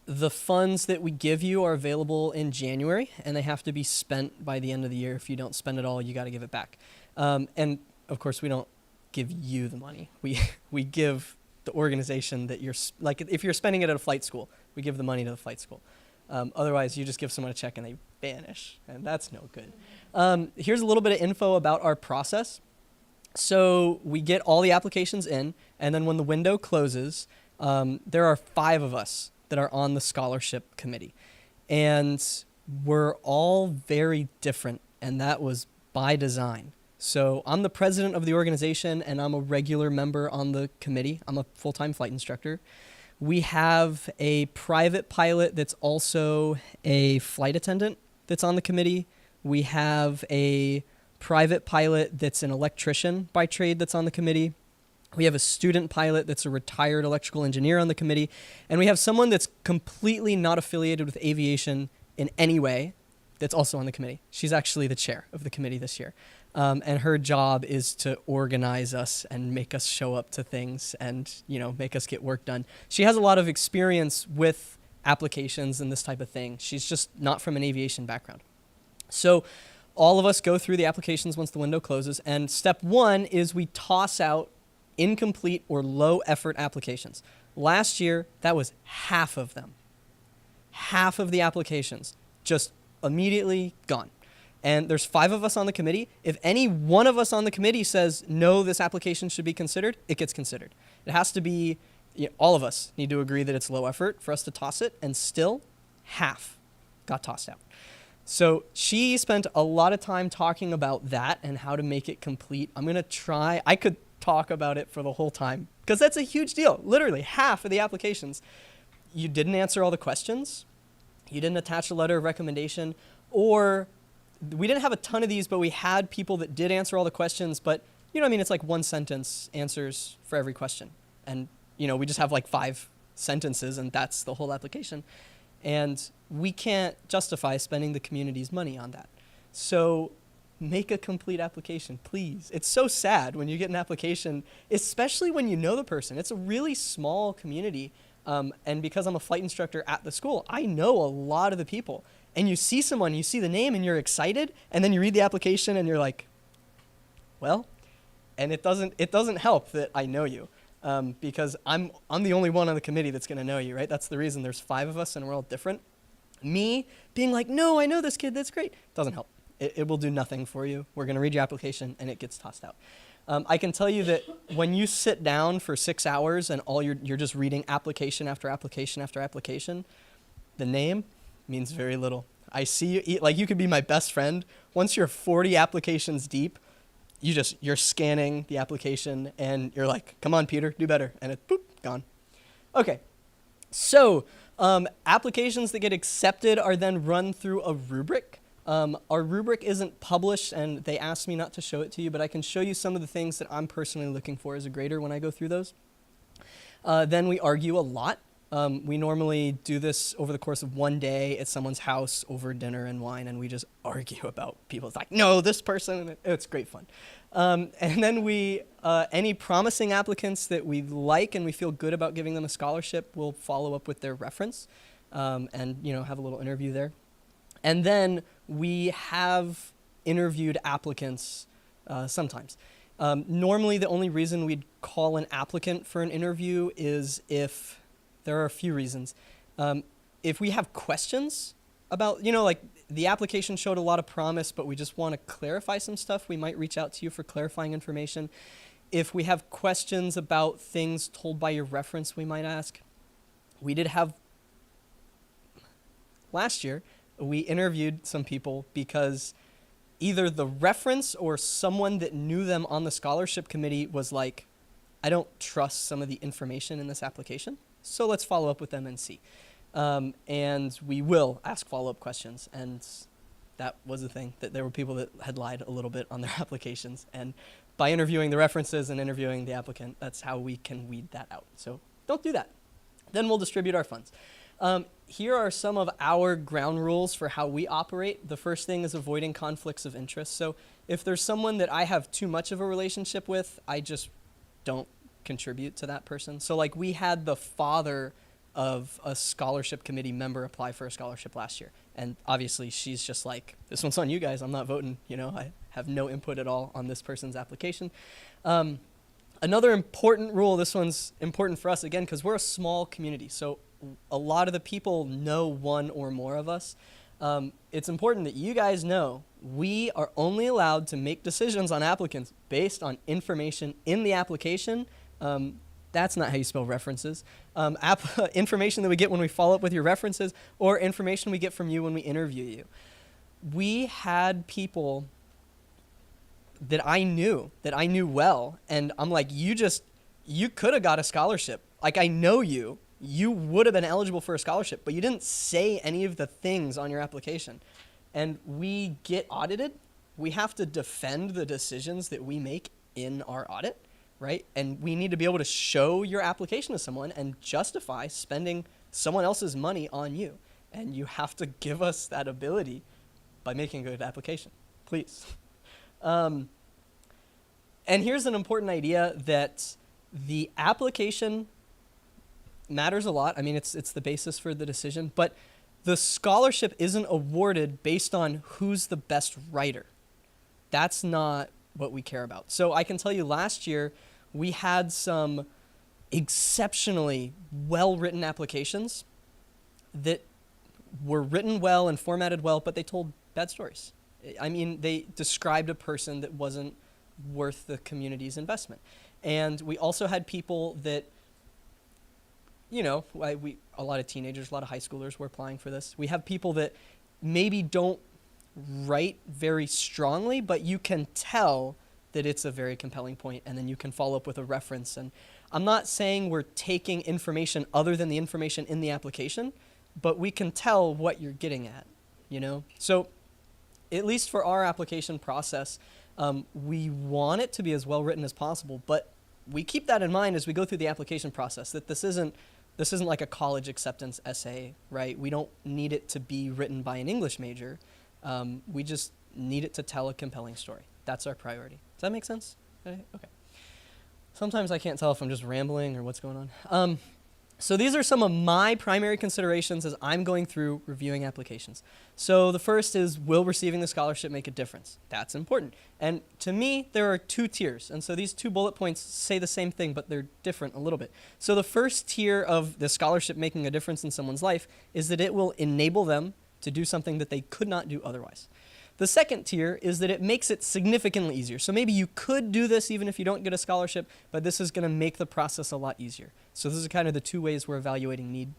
The funds that we give you are available in January, and they have to be spent by the end of the year. If you don't spend it all, you got to give it back. And of course, we don't give you the money. We give the organization that you're, like if you're spending it at a flight school, we give the money to the flight school. Otherwise, you just give someone a check and they vanish, and that's no good. Here's a little bit of info about our process. So we get all the applications in, and then when the window closes, there are 5 of us that are on the scholarship committee. And we're all very different, and that was by design. So I'm the president of the organization, and I'm a regular member on the committee. I'm a full-time flight instructor. We have a private pilot that's also a flight attendant that's on the committee. We have a private pilot that's an electrician by trade that's on the committee. We have a student pilot that's a retired electrical engineer on the committee. And we have someone that's completely not affiliated with aviation in any way that's also on the committee. She's actually the chair of the committee this year. And her job is to organize us and make us show up to things and, make us get work done. She has a lot of experience with applications and this type of thing. She's just not from an aviation background. So all of us go through the applications once the window closes. And step one is we toss out incomplete or low effort applications. Last year, that was half of them. Half of the applications just immediately gone. And there's 5 of us on the committee. If any one of us on the committee says, no, this application should be considered, it gets considered. It has to be, all of us need to agree that it's low effort for us to toss it, and still half got tossed out. So she spent a lot of time talking about that and how to make it complete. I'm going to try. I could talk about it for the whole time because that's a huge deal. Literally half of the applications. You didn't answer all the questions. You didn't attach a letter of recommendation, or we didn't have a ton of these, but we had people that did answer all the questions, but it's like 1 sentence answers for every question. And, we just have like 5 sentences and that's the whole application. And we can't justify spending the community's money on that. So make a complete application, please. It's so sad when you get an application, especially when you know the person. It's a really small community. And because I'm a flight instructor at the school, I know a lot of the people. And you see someone, you see the name, and you're excited, and then you read the application, and you're like, well, and it doesn't help that I know you, because I'm the only one on the committee that's going to know you, right? That's the reason there's 5 of us, and we're all different. Me being like, no, I know this kid, that's great, doesn't help. It will do nothing for you. We're going to read your application, and it gets tossed out. I can tell you that when you sit down for 6 hours and you're just reading application after application after application, the name means very little. I see you eat, like you could be my best friend. Once you're 40 applications deep, you're scanning the application and you're like, come on, Peter, do better. And it, boop, gone. Okay. So applications that get accepted are then run through a rubric. Our rubric isn't published, and they asked me not to show it to you, but I can show you some of the things that I'm personally looking for as a grader when I go through those. Then we argue a lot. We normally do this over the course of one day at someone's house over dinner and wine, and we just argue about people. It's like, no, this person, it's great fun. And then we, any promising applicants that we like and we feel good about giving them a scholarship, we'll follow up with their reference and, have a little interview there. And then we have interviewed applicants sometimes. Normally, the only reason we'd call an applicant for an interview is if there are a few reasons. If we have questions about, like the application showed a lot of promise, but we just want to clarify some stuff, we might reach out to you for clarifying information. If we have questions about things told by your reference, we might ask. We did have, last year, we interviewed some people because either the reference or someone that knew them on the scholarship committee was like, I don't trust some of the information in this application, so let's follow up with them and see. And we will ask follow-up questions, and that was the thing, that there were people that had lied a little bit on their applications, and by interviewing the references and interviewing the applicant, that's how we can weed that out. So don't do that. Then we'll distribute our funds. Here are some of our ground rules for how we operate. The first thing is avoiding conflicts of interest. So if there's someone that I have too much of a relationship with, I just don't contribute to that person. So like we had the father of a scholarship committee member apply for a scholarship last year. And obviously she's just like, this one's on you guys, I'm not voting, I have no input at all on this person's application. Another important rule, this one's important for us again, because we're a small community. So a lot of the people know one or more of us. It's important that you guys know we are only allowed to make decisions on applicants based on information in the application. That's not how you spell references. Information that we get when we follow up with your references, or information we get from you when we interview you. We had people that I knew well, and I'm like, you could have got a scholarship. Like, I know you would have been eligible for a scholarship, but you didn't say any of the things on your application. And we get audited. We have to defend the decisions that we make in our audit. right? And we need to be able to show your application to someone and justify spending someone else's money on you. And you have to give us that ability by making a good application, please. And here's an important idea that the application matters a lot. I mean, it's the basis for the decision, but the scholarship isn't awarded based on who's the best writer. That's not what we care about. So I can tell you last year, we had some exceptionally well-written applications that were written well and formatted well, but they told bad stories. I mean, they described a person that wasn't worth the community's investment. And we also had people that, you know, a lot of teenagers, a lot of high schoolers were applying for this. We have people that maybe don't write very strongly, but you can tell that it's a very compelling point, and then you can follow up with a reference. And I'm not saying we're taking information other than the information in the application, but we can tell what you're getting at, you know? So at least for our application process, we want it to be as well written as possible, but we keep that in mind as we go through the application process, that this isn't like a college acceptance essay, right? We don't need it to be written by an English major. We just need it to tell a compelling story. That's our priority. Does that make sense? Okay. Sometimes I can't tell if I'm just rambling or what's going on. So these are some of my primary considerations as I'm going through reviewing applications. So the first is, will receiving the scholarship make a difference? That's important. And to me, there are two tiers. And so these two bullet points say the same thing, but they're different a little bit. So the first tier of the scholarship making a difference in someone's life is that it will enable them to do something that they could not do otherwise. The second tier is that it makes it significantly easier. So maybe you could do this even if you don't get a scholarship, but this is going to make the process a lot easier. So this is kind of the two ways we're evaluating need,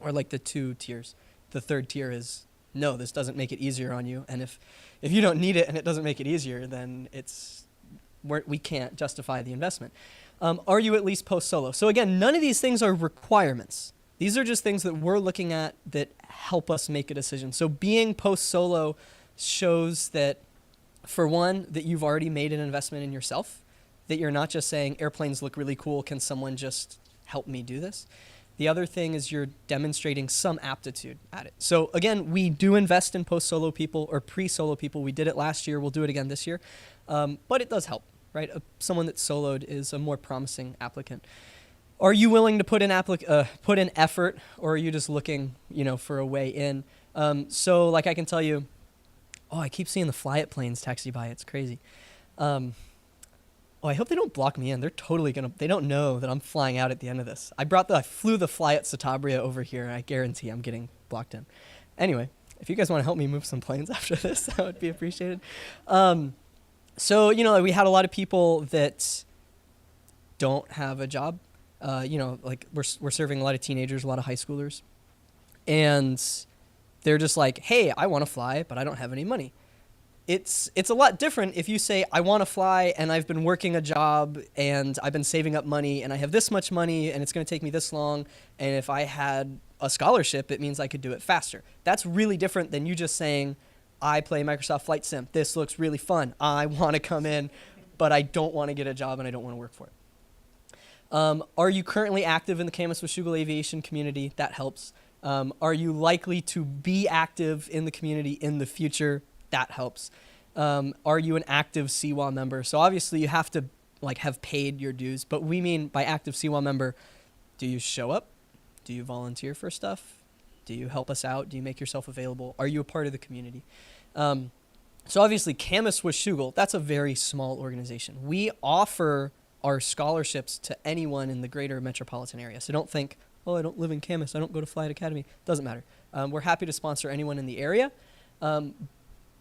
or like the two tiers. The third tier is, no, this doesn't make it easier on you. And if you don't need it and it doesn't make it easier, then we can't justify the investment. Are you at least post-solo? So again, none of these things are requirements. These are just things that we're looking at that help us make a decision. So being post-solo shows that, for one, that you've already made an investment in yourself, that you're not just saying, airplanes look really cool, can someone just help me do this? The other thing is you're demonstrating some aptitude at it. So again, we do invest in post-solo people or pre-solo people. We did it last year. We'll do it again this year. But it does help, right? Someone that's soloed is a more promising applicant. Are you willing to put in effort, or are you just looking, for a way in? So like I can tell you, I keep seeing the Fly-It planes taxi by. It's crazy. I hope they don't block me in. They're totally they don't know that I'm flying out at the end of this. I flew the Fly-It Satabria over here. I guarantee I'm getting blocked in. Anyway, if you guys want to help me move some planes after this, that would be appreciated. So, we had a lot of people that don't have a job. Like we're serving a lot of teenagers, a lot of high schoolers. And they're just like, hey, I want to fly, but I don't have any money. It's a lot different if you say, I want to fly and I've been working a job and I've been saving up money and I have this much money and it's going to take me this long. And if I had a scholarship, it means I could do it faster. That's really different than you just saying, I play Microsoft Flight Sim. This looks really fun. I want to come in, but I don't want to get a job and I don't want to work for it. Are you currently active in the Kamas-Washougal aviation community? That helps. Are you likely to be active in the community in the future? That helps. Are you an active CWA member? So obviously you have to have paid your dues, but we mean by active CWA member, do you show up? Do you volunteer for stuff? Do you help us out? Do you make yourself available? Are you a part of the community? So obviously Kamas-Washougal, that's a very small organization. We offer our scholarships to anyone in the greater metropolitan area. So don't think, I don't live in Kamas, I don't go to Flight Academy. Doesn't matter. We're happy to sponsor anyone in the area.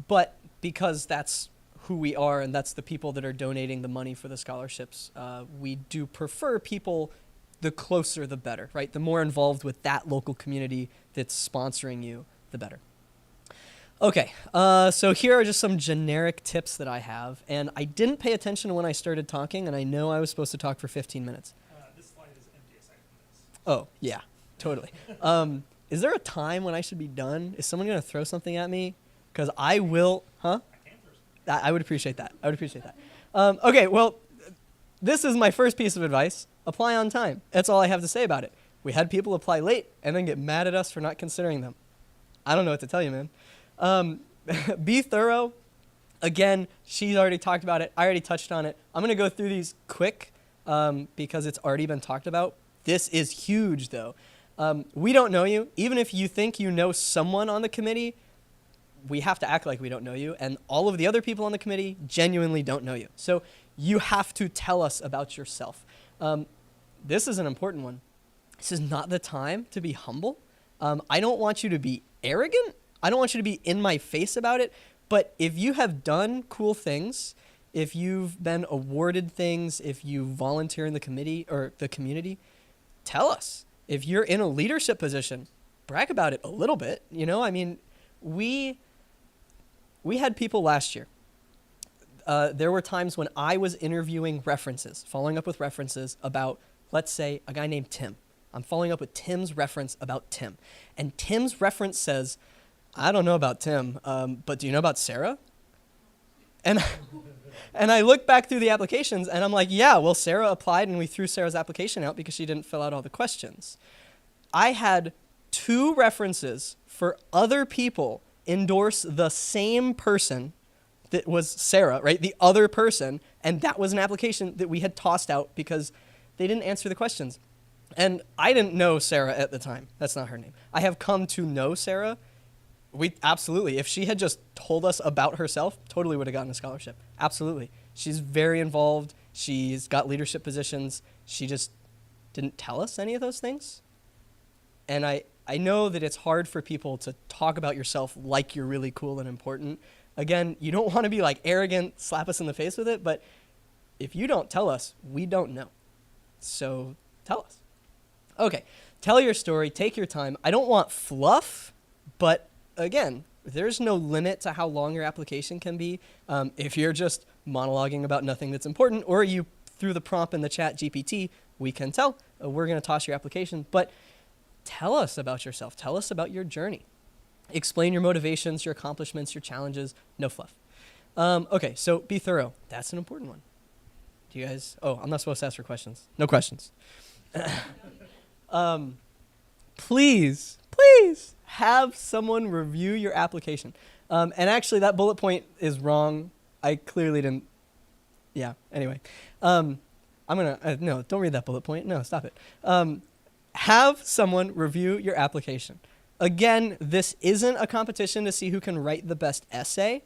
But because that's who we are and that's the people that are donating the money for the scholarships, we do prefer people, the closer the better, right? The more involved with that local community that's sponsoring you, the better. Okay, so here are just some generic tips that I have. And I didn't pay attention when I started talking, and I know I was supposed to talk for 15 minutes. This slide is empty aside from this. Oh, yeah, totally. Is there a time when I should be done? Is someone going to throw something at me? Because I will, huh? I can throw something. I would appreciate that. Okay, well, this is my first piece of advice. Apply on time. That's all I have to say about it. We had people apply late and then get mad at us for not considering them. I don't know what to tell you, man. Be thorough. Again, she's already talked about it. I already touched on it. I'm going to go through these quick because it's already been talked about. This is huge, though. We don't know you. Even if you think you know someone on the committee, we have to act like we don't know you. And all of the other people on the committee genuinely don't know you. So you have to tell us about yourself. This is an important one. This is not the time to be humble. I don't want you to be arrogant. I don't want you to be in my face about it. But if you have done cool things, if you've been awarded things, if you volunteer in the committee or the community, tell us. If you're in a leadership position, brag about it a little bit. You know, I mean, we had people last year. There were times when I was interviewing references, following up with references about, let's say, a guy named Tim. I'm following up with Tim's reference about Tim. And Tim's reference says, I don't know about Tim, but do you know about Sarah? And I look back through the applications and I'm like, yeah, well, Sarah applied and we threw Sarah's application out because she didn't fill out all the questions. I had 2 references for other people endorse the same person that was Sarah, right? The other person. And that was an application that we had tossed out because they didn't answer the questions. And I didn't know Sarah at the time. That's not her name. I have come to know Sarah. We absolutely, if she had just told us about herself, totally would have gotten a scholarship. Absolutely. She's very involved. She's got leadership positions. She just didn't tell us any of those things. And I know that it's hard for people to talk about yourself like you're really cool and important. Again, you don't want to be like arrogant, slap us in the face with it, but if you don't tell us, we don't know. So tell us. Okay, tell your story, take your time. I don't want fluff, but again, there's no limit to how long your application can be. If you're just monologuing about nothing that's important, or you threw the prompt in the chat GPT, we can tell. We're going to toss your application. But tell us about yourself. Tell us about your journey. Explain your motivations, your accomplishments, your challenges. No fluff. Okay, so be thorough. That's an important one. Do you guys? Oh, I'm not supposed to ask for questions. No questions. Please have someone review your application. And actually, that bullet point is wrong. I clearly didn't. Yeah, anyway. I'm going to, no, don't read that bullet point. No, stop it. Have someone review your application. Again, this isn't a competition to see who can write the best essay,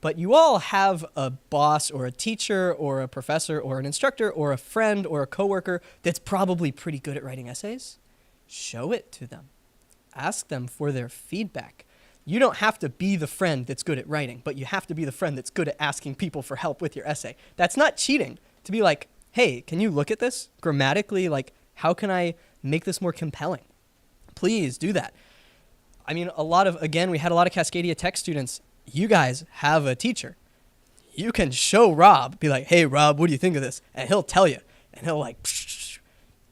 but you all have a boss or a teacher or a professor or an instructor or a friend or a coworker that's probably pretty good at writing essays. Show it to them. Ask them for their feedback. You don't have to be the friend that's good at writing, but you have to be the friend that's good at asking people for help with your essay. That's not cheating. To be like, hey, can you look at this grammatically? Like, how can I make this more compelling? Please do that. I mean, we had a lot of Cascadia Tech students. You guys have a teacher. You can show Rob, be like, hey, Rob, what do you think of this? And he'll tell you. And he'll like,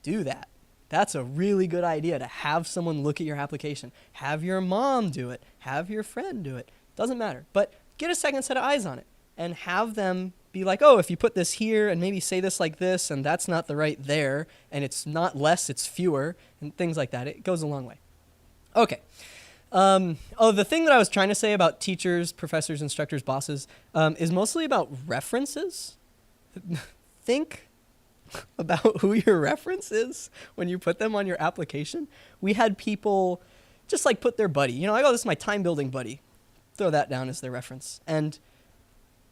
do that. That's a really good idea to have someone look at your application. Have your mom do it. Have your friend do it. Doesn't matter. But get a second set of eyes on it and have them be like, oh, if you put this here and maybe say this like this and that's not the right there and it's not less, it's fewer and things like that. It goes a long way. Okay. The thing that I was trying to say about teachers, professors, instructors, bosses is mostly about references. Think about who your reference is when you put them on your application. We had people just like put their buddy, like, oh, this is my time building buddy. Throw that down as their reference. And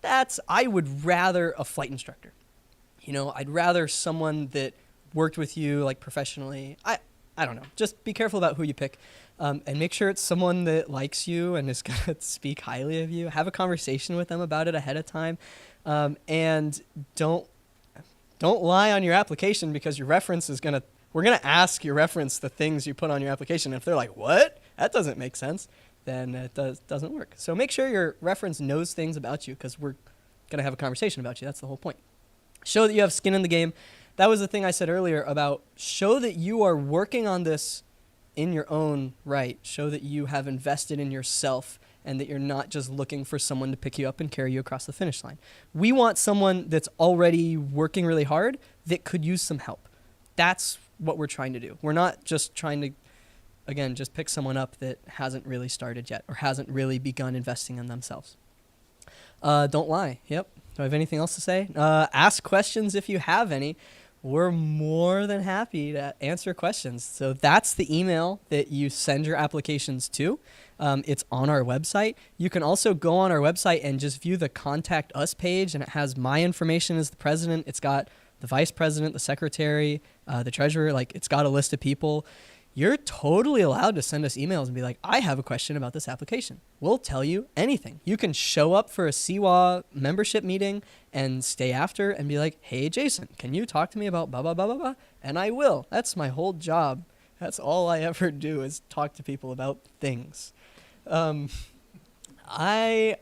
I would rather a flight instructor. I'd rather someone that worked with you like professionally. I don't know. Just be careful about who you pick. And make sure it's someone that likes you and is going to speak highly of you. Have a conversation with them about it ahead of time. And don't lie on your application because your reference is we're going to ask your reference the things you put on your application. If they're like, what? That doesn't make sense. Then it doesn't work. So make sure your reference knows things about you because we're going to have a conversation about you. That's the whole point. Show that you have skin in the game. That was the thing I said earlier about show that you are working on this in your own right. Show that you have invested in yourself and that you're not just looking for someone to pick you up and carry you across the finish line. We want someone that's already working really hard that could use some help. That's what we're trying to do. We're not just trying to, again, just pick someone up that hasn't really started yet or hasn't really begun investing in themselves. Don't lie. Yep. Do I have anything else to say? Ask questions if you have any. We're more than happy to answer questions. So that's the email that you send your applications to. It's on our website. You can also go on our website and just view the Contact Us page, and it has my information as the president. It's got the vice president, the secretary, the treasurer. Like, it's got a list of people. You're totally allowed to send us emails and be like, I have a question about this application. We'll tell you anything. You can show up for a CWA membership meeting and stay after and be like, hey, Jason, can you talk to me about blah, blah, blah, blah, blah? And I will. That's my whole job. That's all I ever do is talk to people about things. I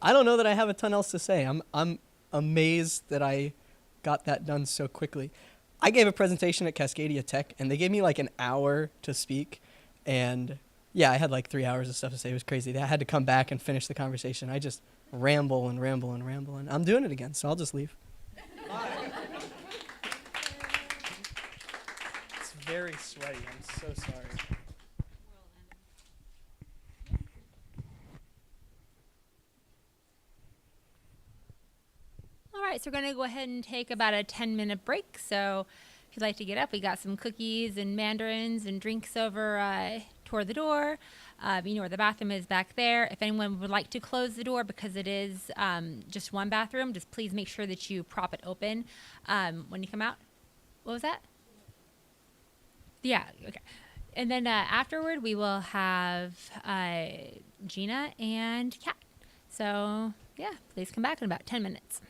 don't know that I have a ton else to say. I'm amazed that I got that done so quickly. I gave a presentation at Cascadia Tech, and they gave me like an hour to speak. And yeah, I had like 3 hours of stuff to say. It was crazy. I had to come back and finish the conversation. I just ramble and ramble and ramble. And I'm doing it again, so I'll just leave. It's very sweaty. I'm so sorry. All right, so we're going to go ahead and take about a 10-minute break. So if you'd like to get up, we got some cookies and mandarins and drinks over toward the door. You know where the bathroom is back there. If anyone would like to close the door because it is just one bathroom, just please make sure that you prop it open when you come out. What was that? Yeah, okay. And then afterward, we will have Gina and Kat. So yeah, please come back in about 10 minutes.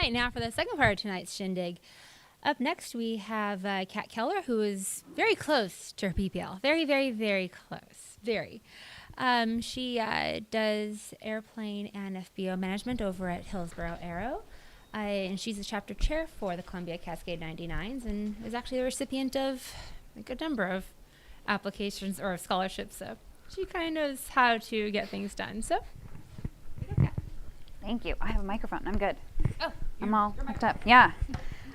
right, now for the second part of tonight's shindig. Up next, we have Kat Keller, who is very close to her PPL. Very, very, very close. Very. She does airplane and FBO management over at Hillsborough Aero. And she's the chapter chair for the Columbia Cascade 99's and is actually the recipient of a good number of applications or scholarships. So she kind of knows how to get things done. So, Thank you. I have a microphone. I'm good. oh, I'm all hooked up. Yeah.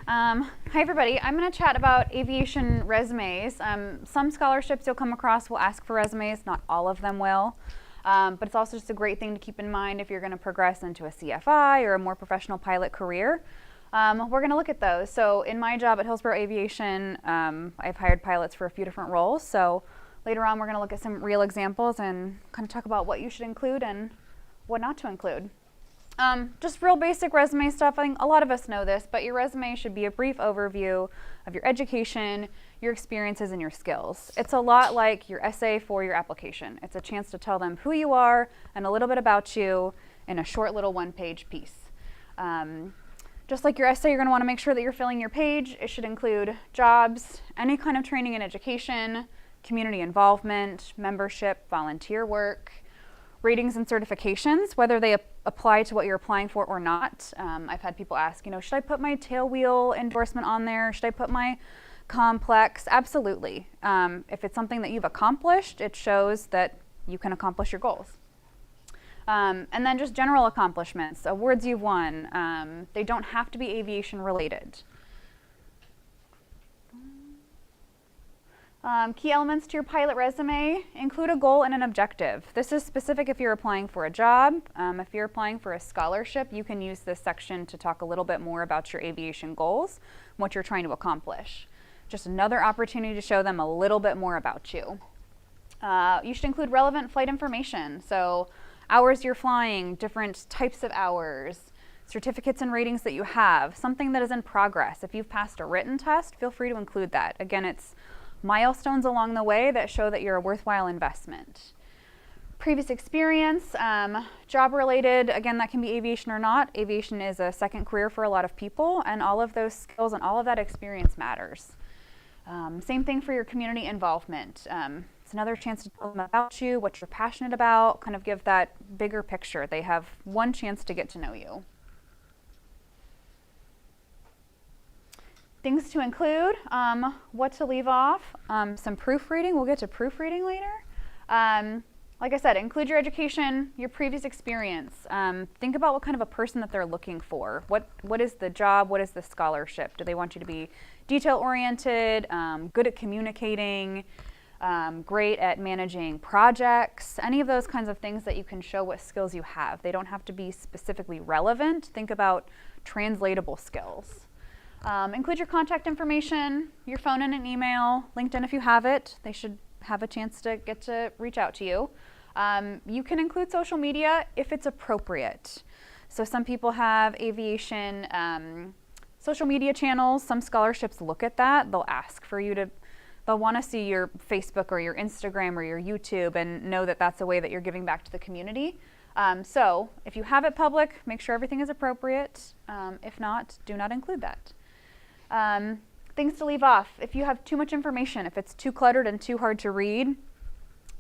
Hi, everybody. I'm going to chat about aviation resumes. Some scholarships you'll come across will ask for resumes. Not all of them will. But it's also just a great thing to keep in mind if you're going to progress into a CFI or a more professional pilot career. We're going to look at those. So in my job at Hillsborough Aviation, I've hired pilots for a few different roles. So later on, we're going to look at some real examples and kind of talk about what you should include and what not to include. Just real basic resume stuff. I think a lot of us know this, but your resume should be a brief overview of your education, your experiences, and your skills. It's a lot like your essay for your application. It's a chance to tell them who you are and a little bit about you in a short little one-page piece. Just like your essay, you're going to want to make sure that you're filling your page. It should include jobs, any kind of training and education, community involvement, membership, volunteer work, ratings and certifications, whether they apply to what you're applying for or not. I've had people ask, should I put my tailwheel endorsement on there? Should I put my complex? Absolutely. If it's something that you've accomplished, it shows that you can accomplish your goals. And then just general accomplishments, awards you've won. They don't have to be aviation related. Key elements to your pilot resume include a goal and an objective. This is specific if you're applying for a job. If you're applying for a scholarship, you can use this section to talk a little bit more about your aviation goals, what you're trying to accomplish. Just another opportunity to show them a little bit more about you. You should include relevant flight information. So hours you're flying, different types of hours, certificates and ratings that you have, something that is in progress. If you've passed a written test, feel free to include that. Again, it's milestones along the way that show that you're a worthwhile investment. Previous experience, job related, again, that can be aviation or not. Aviation is a second career for a lot of people, and all of those skills and all of that experience matters. Same thing for your community involvement. It's another chance to tell them about you, what you're passionate about, kind of give that bigger picture. They have one chance to get to know you. Things to include, what to leave off, some proofreading. We'll get to proofreading later. Like I said, include your education, your previous experience. Think about what kind of a person that they're looking for. What is the job? What is the scholarship? Do they want you to be detail-oriented, good at communicating, great at managing projects? Any of those kinds of things that you can show what skills you have. They don't have to be specifically relevant. Think about translatable skills. Include your contact information, your phone and an email, LinkedIn if you have it. They should have a chance to get to reach out to you. You can include social media if it's appropriate. So some people have aviation social media channels. Some scholarships look at that. They'll ask for you to, they'll want to see your Facebook or your Instagram or your YouTube and know that that's a way that you're giving back to the community. So if you have it public, make sure everything is appropriate. If not, do not include that. Things to leave off. If you have too much information, if it's too cluttered and too hard to read,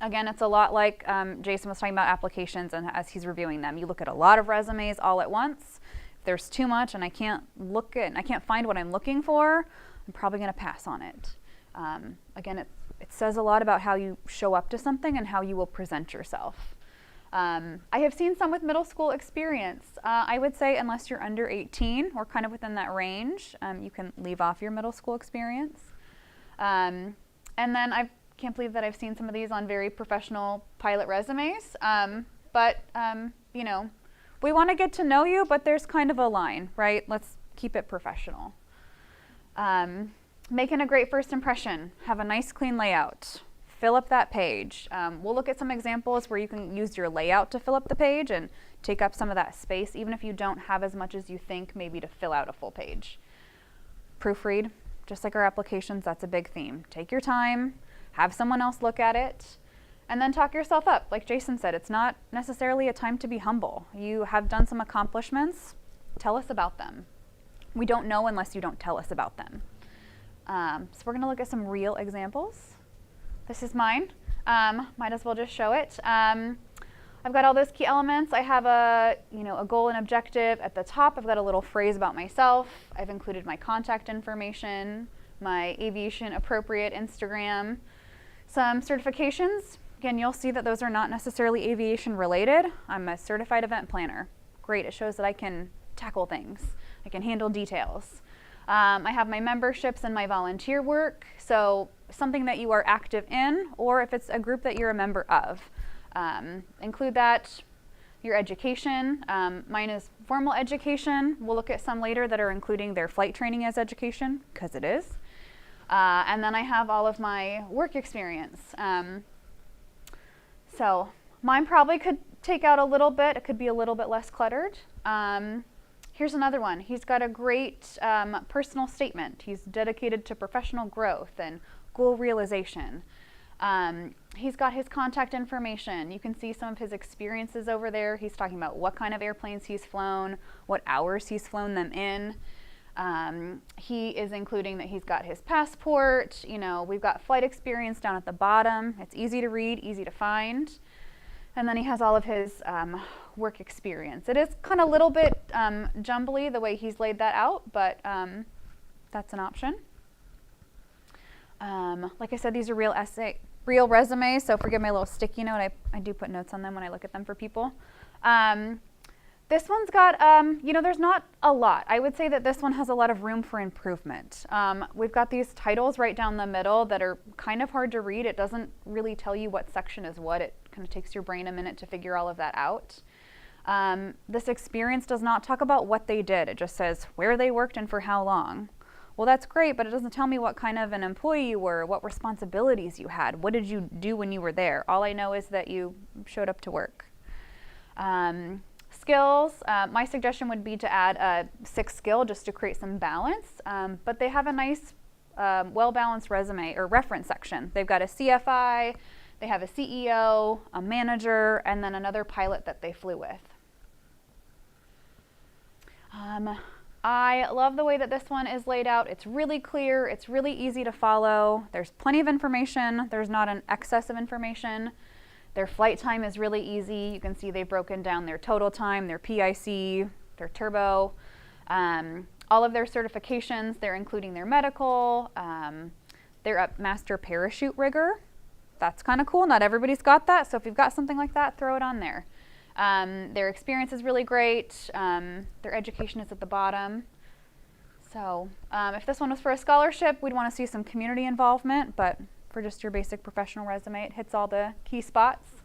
again, it's a lot like Jason was talking about applications and as he's reviewing them. You look at a lot of resumes all at once. If there's too much and I can't find what I'm looking for, I'm probably going to pass on it. Again, it says a lot about how you show up to something and how you will present yourself. I have seen some with middle school experience. I would say unless you're under 18 or kind of within that range, you can leave off your middle school experience. And then I can't believe that I've seen some of these on very professional pilot resumes. But we want to get to know you, but there's kind of a line, right? Let's keep it professional. Making a great first impression. Have a nice, clean layout. Fill up that page. We'll look at some examples where you can use your layout to fill up the page and take up some of that space, even if you don't have as much as you think maybe to fill out a full page. Proofread, just like our applications, that's a big theme. Take your time, have someone else look at it, and then talk yourself up. Like Jason said, it's not necessarily a time to be humble. You have done some accomplishments, tell us about them. We don't know unless you don't tell us about them. So we're going to look at some real examples. This is mine. Might as well just show it. I've got all those key elements. I have a goal and objective. At the top, I've got a little phrase about myself. I've included my contact information, my aviation appropriate Instagram, some certifications. Again, you'll see that those are not necessarily aviation related. I'm a certified event planner. Great, it shows that I can tackle things. I can handle details. I have my memberships and my volunteer work. So something that you are active in, or if it's a group that you're a member of. Include that, your education. Mine is formal education. We'll look at some later that are including their flight training as education, because it is. And then I have all of my work experience. So mine probably could take out a little bit. It could be a little bit less cluttered. Here's another one. He's got a great personal statement. He's dedicated to professional growth and goal realization. He's got his contact information. You can see some of his experiences over there. He's talking about what kind of airplanes he's flown, what hours he's flown them in. He is including that he's got his passport. We've got flight experience down at the bottom. It's easy to read, easy to find. And then he has all of his work experience. It is kind of a little bit jumbly the way he's laid that out, but that's an option. Like I said, these are real resumes, so forgive my little sticky note. I do put notes on them when I look at them for people. This one's got, there's not a lot. I would say that this one has a lot of room for improvement. We've got these titles right down the middle that are kind of hard to read. It doesn't really tell you what section is what. It kind of takes your brain a minute to figure all of that out. This experience does not talk about what they did. It just says where they worked and for how long. Well, that's great, but it doesn't tell me what kind of an employee you were, what responsibilities you had, what did you do when you were there. All I know is that you showed up to work. Skills, my suggestion would be to add a 6th skill just to create some balance, but they have a nice, well-balanced resume or reference section. They've got a CFI, they have a CEO, a manager, and then another pilot that they flew with. I love the way that this one is laid out. It's really clear, it's really easy to follow. There's plenty of information, there's not an excess of information. Their flight time is really easy. You can see they've broken down their total time, their PIC, their turbo, all of their certifications. They're including their medical. They're a master parachute rigger. That's kind of cool. Not everybody's got that, so if you've got something like that, throw it on there. Their experience is really great. Their education is at the bottom. So if this one was for a scholarship, we'd want to see some community involvement, but for just your basic professional resume, it hits all the key spots.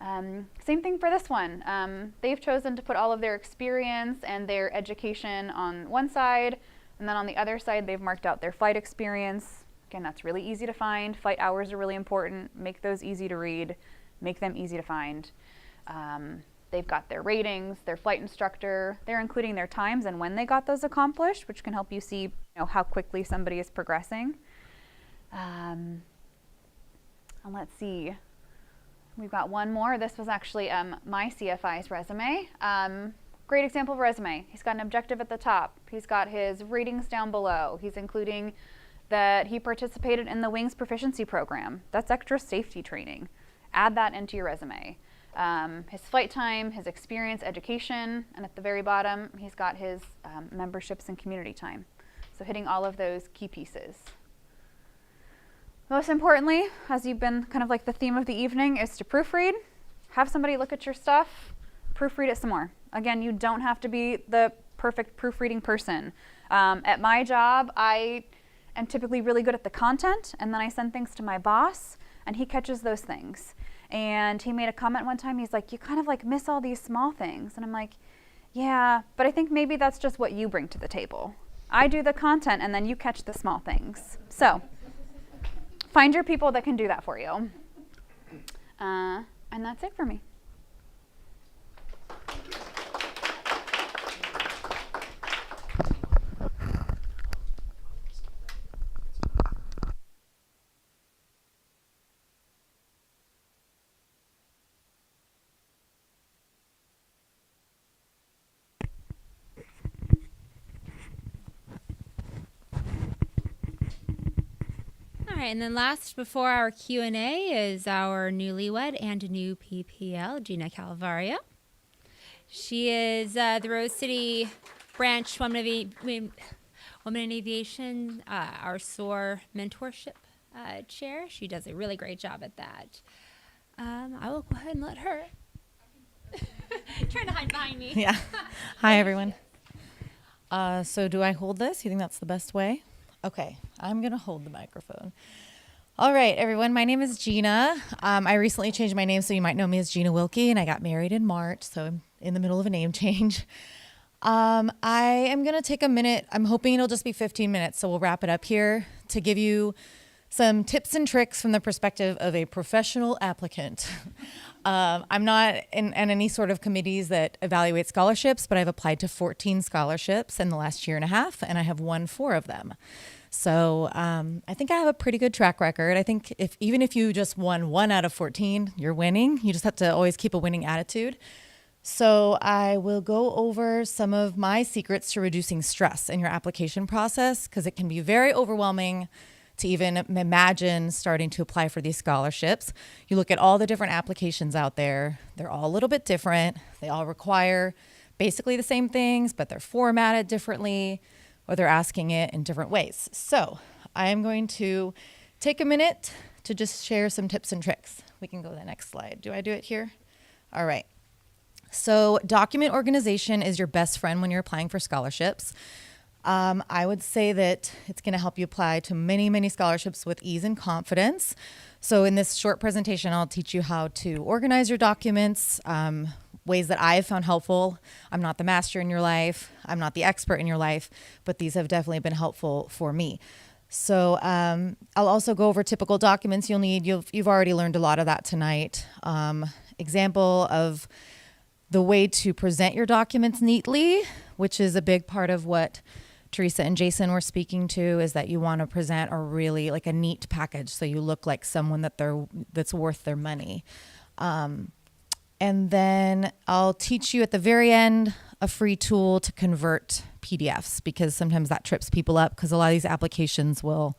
Same thing for this one. They've chosen to put all of their experience and their education on one side, and then on the other side, they've marked out their flight experience. Again, that's really easy to find. Flight hours are really important. Make those easy to read. Make them easy to find. They've got their ratings, their flight instructor. They're including their times and when they got those accomplished, which can help you see how quickly somebody is progressing. And let's see, we've got one more. This was actually my CFI's resume. Great example of resume. He's got an objective at the top. He's got his ratings down below. He's including that he participated in the Wings Proficiency Program. That's extra safety training. Add that into your resume. His flight time, his experience, education, and at the very bottom, he's got his memberships and community time. So hitting all of those key pieces. Most importantly, as you've been kind of like the theme of the evening, is to proofread. Have somebody look at your stuff, proofread it some more. Again, you don't have to be the perfect proofreading person. At my job, I am typically really good at the content, and then I send things to my boss, and he catches those things. And he made a comment one time, he's like, you kind of like miss all these small things. And I'm like, yeah, but I think maybe that's just what you bring to the table. I do the content, and then you catch the small things. So find your people that can do that for you. And that's it for me. right, and then last before our Q&A is our newlywed and new PPL, Gina Calvario. She is the Rose City branch woman in aviation, our SOAR mentorship chair. She does a really great job at that. I will go ahead and let her. Trying to hide behind me. Yeah. Hi, everyone. So do I hold this? You think that's the best way? Okay, I'm going to hold the microphone. All right, everyone. My name is Gina. I recently changed my name, so you might know me as Gina Wilkie, and I got married in March, so I'm in the middle of a name change. I am going to take a minute. I'm hoping it'll just be 15 minutes, so we'll wrap it up here to give you some tips and tricks from the perspective of a professional applicant. I'm not in any sort of committees that evaluate scholarships, but I've applied to 14 scholarships in the last year and a half, and I have won 4 of them. So I think I have a pretty good track record. I think even if you just won 1 out of 14, you're winning. You just have to always keep a winning attitude. So I will go over some of my secrets to reducing stress in your application process, because it can be very overwhelming to even imagine starting to apply for these scholarships. You look at all the different applications out there. They're all a little bit different. They all require basically the same things, but they're formatted differently, or they're asking it in different ways. So I am going to take a minute to just share some tips and tricks. We can go to the next slide. Do I do it here? All right. So document organization is your best friend when you're applying for scholarships. I would say that it's going to help you apply to many, many scholarships with ease and confidence. So in this short presentation, I'll teach you how to organize your documents, ways that I've found helpful. I'm not the master in your life. I'm not the expert in your life, but these have definitely been helpful for me. So I'll also go over typical documents you'll need. You've already learned a lot of that tonight. Example of the way to present your documents neatly, which is a big part of what Teresa and Jason were speaking to, is that you want to present a really like a neat package so you look like someone that's worth their money. And then I'll teach you at the very end a free tool to convert PDFs, because sometimes that trips people up, because a lot of these applications will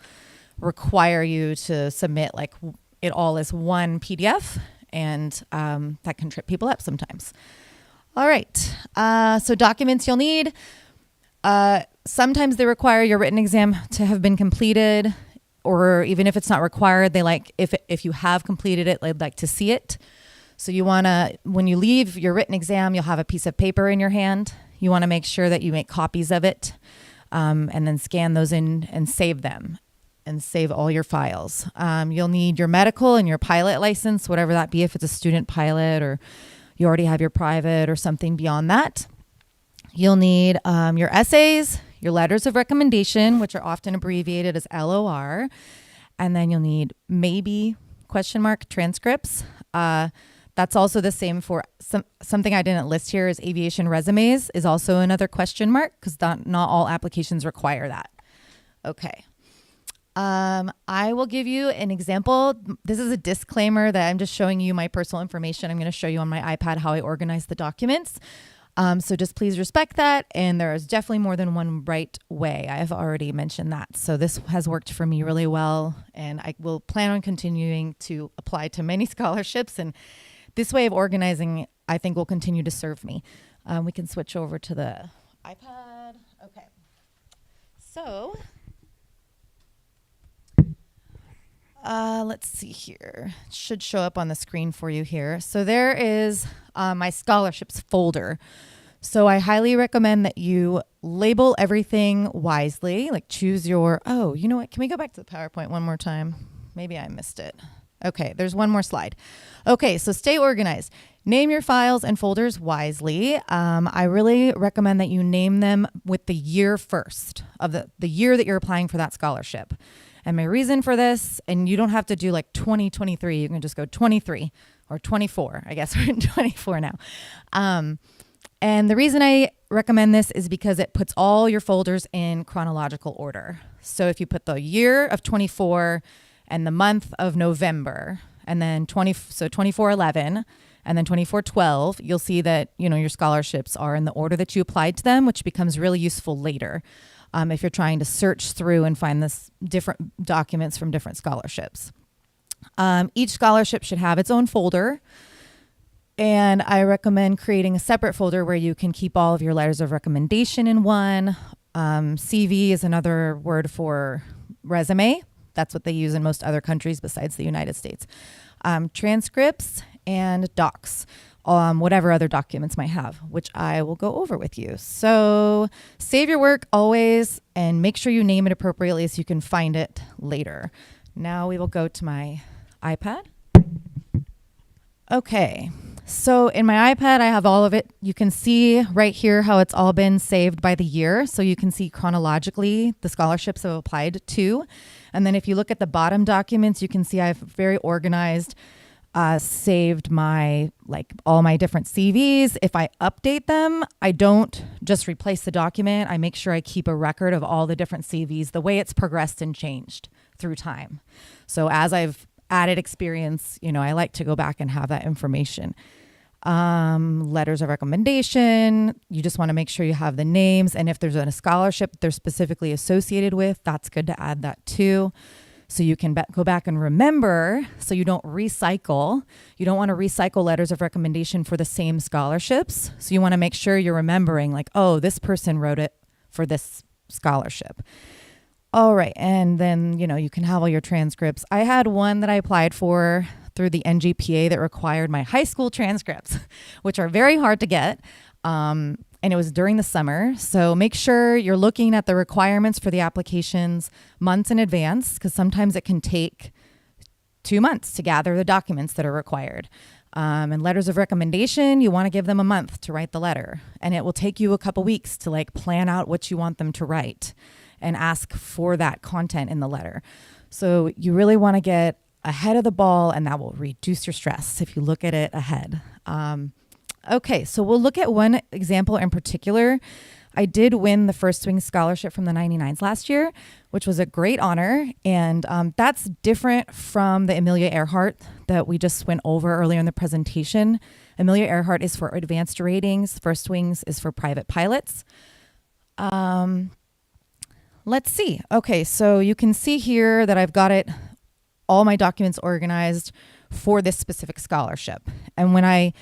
require you to submit like it all as one PDF, and that can trip people up sometimes. All right, so documents you'll need. Sometimes they require your written exam to have been completed, or even if it's not required, they like, if you have completed it, they'd like to see it. So you want to, when you leave your written exam, you'll have a piece of paper in your hand. You want to make sure that you make copies of it, and then scan those in and save them, and save all your files. You'll need your medical and your pilot license, whatever that be, if it's a student pilot or you already have your private or something beyond that. You'll need your essays, your letters of recommendation, which are often abbreviated as LOR. And then you'll need maybe ? Transcripts. That's also the same for something I didn't list here is aviation resumes is also another ? because not all applications require that. Okay. I will give you an example. This is a disclaimer that I'm just showing you my personal information. I'm going to show you on my iPad how I organize the documents. So just please respect that. And there is definitely more than one right way. I have already mentioned that. So this has worked for me really well, and I will plan on continuing to apply to many scholarships. And this way of organizing, I think, will continue to serve me. We can switch over to the iPad. Okay. So let's see here. It should show up on the screen for you here. So there is my scholarships folder. So I highly recommend that you label everything wisely, like choose your, oh, you know what? Can we go back to the PowerPoint one more time? Maybe I missed it. Okay, there's one more slide. Okay, so stay organized. Name your files and folders wisely. I really recommend that you name them with the year first of the year that you're applying for that scholarship. And my reason for this, and you don't have to do like 2023, you can just go 23 or 24. I guess we're in 24 now. And the reason I recommend this is because it puts all your folders in chronological order. So if you put the year of 24 and the month of November, and then 2411 and then 2412, you'll see that, your scholarships are in the order that you applied to them, which becomes really useful later. if you're trying to search through and find this different documents from different scholarships. Each scholarship should have its own folder. And I recommend creating a separate folder where you can keep all of your letters of recommendation in one. CV is another word for resume. That's what they use in most other countries besides the United States. Transcripts and docs, whatever other documents might have, which I will go over with you. So save your work always and make sure you name it appropriately so you can find it later. Now we will go to my iPad. Okay. So in my iPad, I have all of it. You can see right here how it's all been saved by the year. So you can see chronologically the scholarships I've applied to. And then if you look at the bottom documents, you can see I've very organized, saved my, all my different CVs. If I update them, I don't just replace the document. I make sure I keep a record of all the different CVs, the way it's progressed and changed through time. So as I've added experience, I like to go back and have that information. Letters of recommendation, you just want to make sure you have the names, and if there's a scholarship they're specifically associated with, that's good to add that too, so you can go back and remember, so you don't recycle. You don't want to recycle letters of recommendation for the same scholarships, so you want to make sure you're remembering, oh, this person wrote it for this scholarship. All right, and then you can have all your transcripts. I had one that I applied for through the NGPA that required my high school transcripts, which are very hard to get. And it was during the summer. So make sure you're looking at the requirements for the applications months in advance, because sometimes it can take 2 months to gather the documents that are required. And letters of recommendation, you want to give them a month to write the letter. And it will take you a couple weeks to plan out what you want them to write and ask for that content in the letter. So you really want to get ahead of the ball, and that will reduce your stress if you look at it ahead. Okay, so we'll look at one example in particular. I did win the First Swing Scholarship from the 99's last year, which was a great honor. And that's different from the Amelia Earhart that we just went over earlier in the presentation. Amelia Earhart is for advanced ratings. First Wings is for private pilots. Let's see. Okay, so you can see here that I've got all my documents organized for this specific scholarship. And when I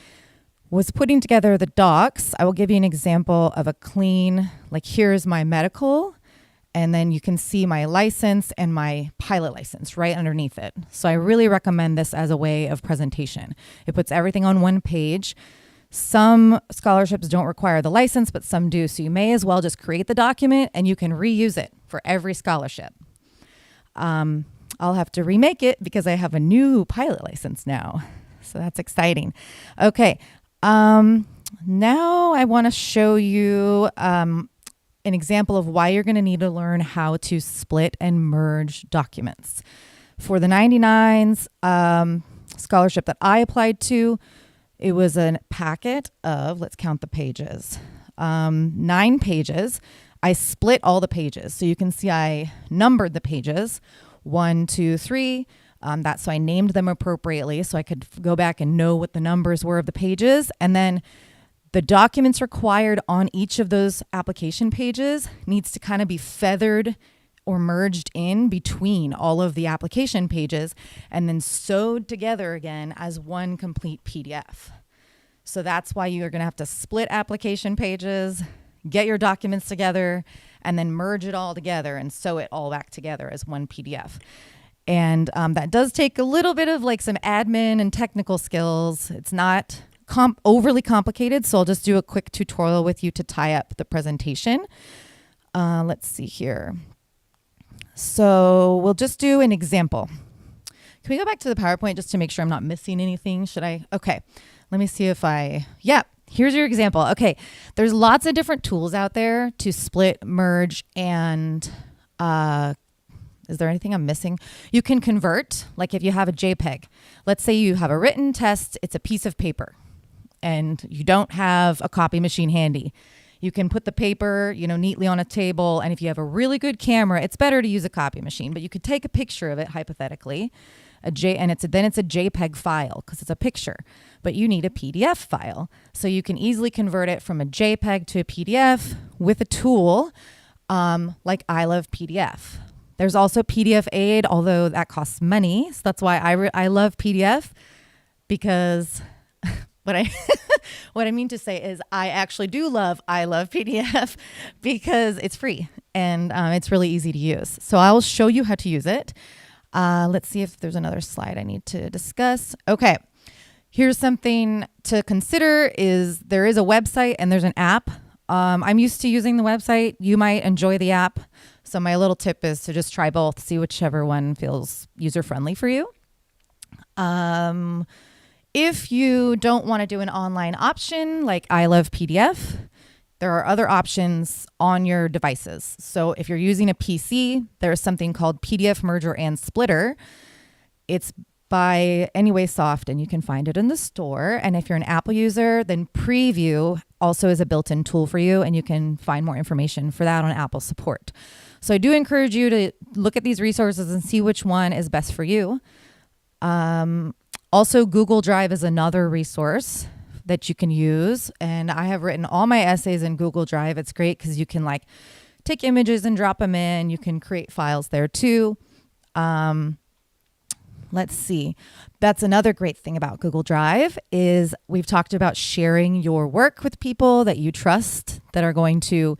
was putting together the docs, I will give you an example of a clean, here's my medical, and then you can see my license and my pilot license right underneath it. So I really recommend this as a way of presentation. It puts everything on one page. Some scholarships don't require the license, but some do. So you may as well just create the document and you can reuse it for every scholarship. I'll have to remake it because I have a new pilot license now. So that's exciting. Okay. Now I want to show you an example of why you're going to need to learn how to split and merge documents. For the 99's scholarship that I applied to, it was a packet of, let's count the pages, 9 pages. I split all the pages. So you can see I numbered the pages, 1, 2, 3. That's so I named them appropriately so I could go back and know what the numbers were of the pages. And then the documents required on each of those application pages needs to kind of be feathered or merged in between all of the application pages and then sewed together again as one complete PDF. So that's why you're going to have to split application pages, get your documents together, and then merge it all together and sew it all back together as one PDF. And that does take a little bit of some admin and technical skills. It's not overly complicated, so I'll just do a quick tutorial with you to tie up the presentation. Let's see here. So we'll just do an example. Can we go back to the PowerPoint just to make sure I'm not missing anything? Should I? Okay, let me see if here's your example. Okay, there's lots of different tools out there to split, merge, and is there anything I'm missing? You can convert, if you have a JPEG. Let's say you have a written test, it's a piece of paper, and you don't have a copy machine handy. You can put the paper, neatly on a table, and if you have a really good camera, it's better to use a copy machine, but you could take a picture of it, hypothetically, then it's a JPEG file because it's a picture, but you need a PDF file. So you can easily convert it from a JPEG to a PDF with a tool. like I Love PDF. There's also PDF Aid, although that costs money. So that's why I love PDF, because what I what I mean to say is I actually do love I Love PDF because it's free and it's really easy to use. So I'll show you how to use it. Let's see if there's another slide I need to discuss. Okay. Here's something to consider is there is a website and there's an app. I'm used to using the website. You might enjoy the app. So my little tip is to just try both, see whichever one feels user-friendly for you. If you don't want to do an online option like I Love PDF, there are other options on your devices. So if you're using a PC, there's something called PDF Merger and Splitter. It's by Anywaysoft, and you can find it in the store. And if you're an Apple user, then Preview also is a built-in tool for you, and you can find more information for that on Apple support. So I do encourage you to look at these resources and see which one is best for you. Also, Google Drive is another resource that you can use. And I have written all my essays in Google Drive. It's great because you can like take images and drop them in. You can create files there too. Let's see. That's another great thing about Google Drive is we've talked about sharing your work with people that you trust that are going to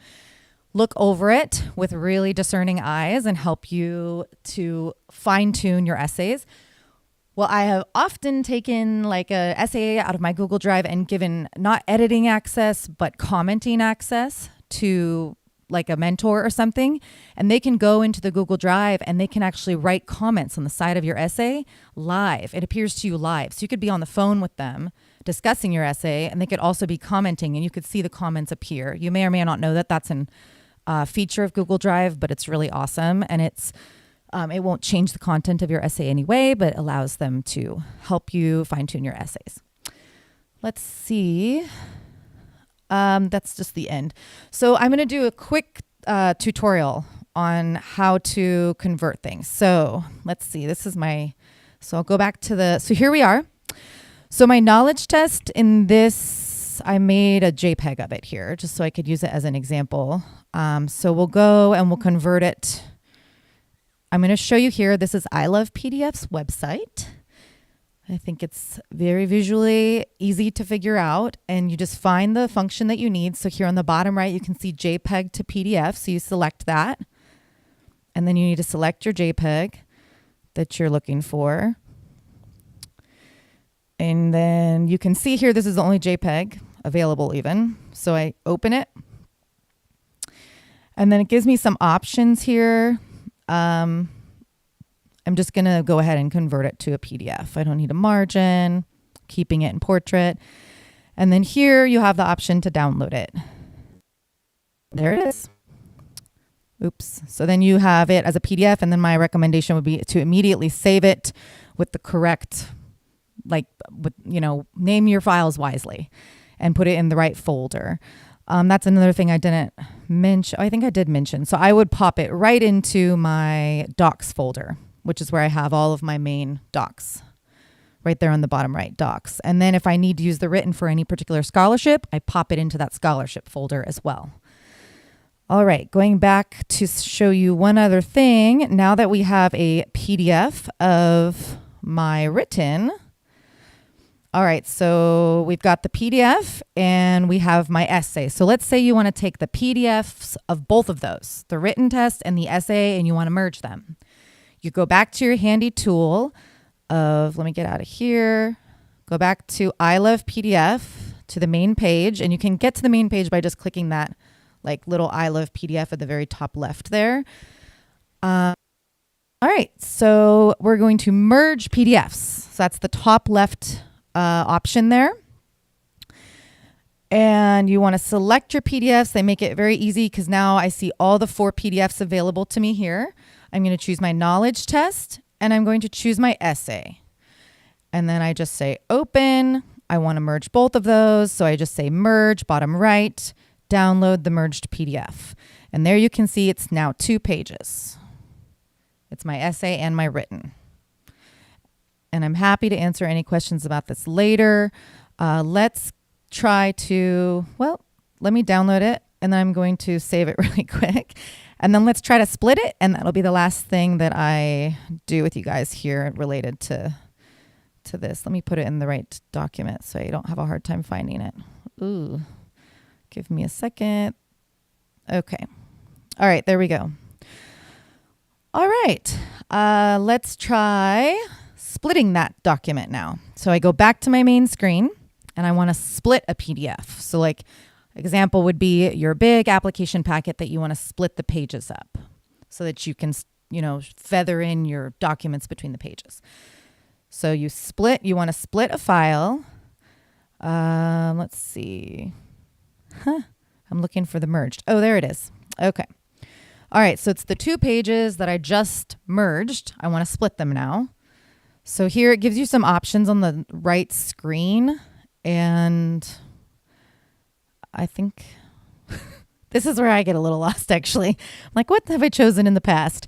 look over it with really discerning eyes and help you to fine tune your essays. Well, I have often taken like a essay out of my Google Drive and given not editing access, but commenting access to like a mentor or something. And they can go into the Google Drive and they can actually write comments on the side of your essay live. It appears to you live. So you could be on the phone with them discussing your essay, and they could also be commenting and you could see the comments appear. You may or may not know that that's a feature of Google Drive, but it's really awesome. And it's it won't change the content of your essay anyway, but allows them to help you fine tune your essays. Let's see. That's just the end. So I'm going to do a quick tutorial on how to convert things. So let's see. So I'll go back to so here we are. So my knowledge test in this, I made a JPEG of it here just so I could use it as an example. So we'll go and we'll convert it. I'm going to show you here. This is I Love PDF's website. I think it's very visually easy to figure out, and you just find the function that you need. So here on the bottom right, you can see JPEG to PDF. So you select that, and then you need to select your JPEG that you're looking for. And then you can see here, this is the only JPEG available even. So I open it, and then it gives me some options here. I'm just going to go ahead and convert it to a PDF. I don't need a margin, keeping it in portrait. And then here you have the option to download it. There it is. Oops. So then you have it as a PDF, and then my recommendation would be to immediately save it with the correct, name your files wisely and put it in the right folder. That's another thing I didn't mention. I think I did mention. So I would pop it right into my docs folder, which is where I have all of my main docs. Right there on the bottom right, docs. And then if I need to use the written for any particular scholarship, I pop it into that scholarship folder as well. All right, going back to show you one other thing. Now that we have a PDF of my written, all right, so we've got the PDF and we have my essay. So let's say you want to take the PDFs of both of those, the written test and the essay, and you want to merge them. You go back to your handy tool of, let me get out of here, go back to I Love PDF to the main page, and you can get to the main page by just clicking that like little I Love PDF at the very top left there. All right, so we're going to merge PDFs. So that's the top left option there. And you want to select your PDFs. They make it very easy because now I see all the 4 PDFs available to me here. I'm going to choose my knowledge test, and I'm going to choose my essay. And then I just say open. I want to merge both of those. So I just say merge, bottom right, download the merged PDF. And there you can see it's now 2 pages. It's my essay and my written. And I'm happy to answer any questions about this later. Let's try to, let me download it and then I'm going to save it really quick. And then let's try to split it, and that'll be the last thing that I do with you guys here related to this. Let me put it in the right document so you don't have a hard time finding it. Ooh, give me a second. Okay. All right, there we go. All right, let's try splitting that document now. So I go back to my main screen, and I want to split a PDF. So like example would be your big application packet that you want to split the pages up so that you can, feather in your documents between the pages. So you want to split a file. Let's see. I'm looking for the merged. Oh, there it is. Okay. All right. So it's the 2 pages that I just merged. I want to split them now. So here it gives you some options on the right screen. And I think this is where I get a little lost, actually. I'm like, what have I chosen in the past?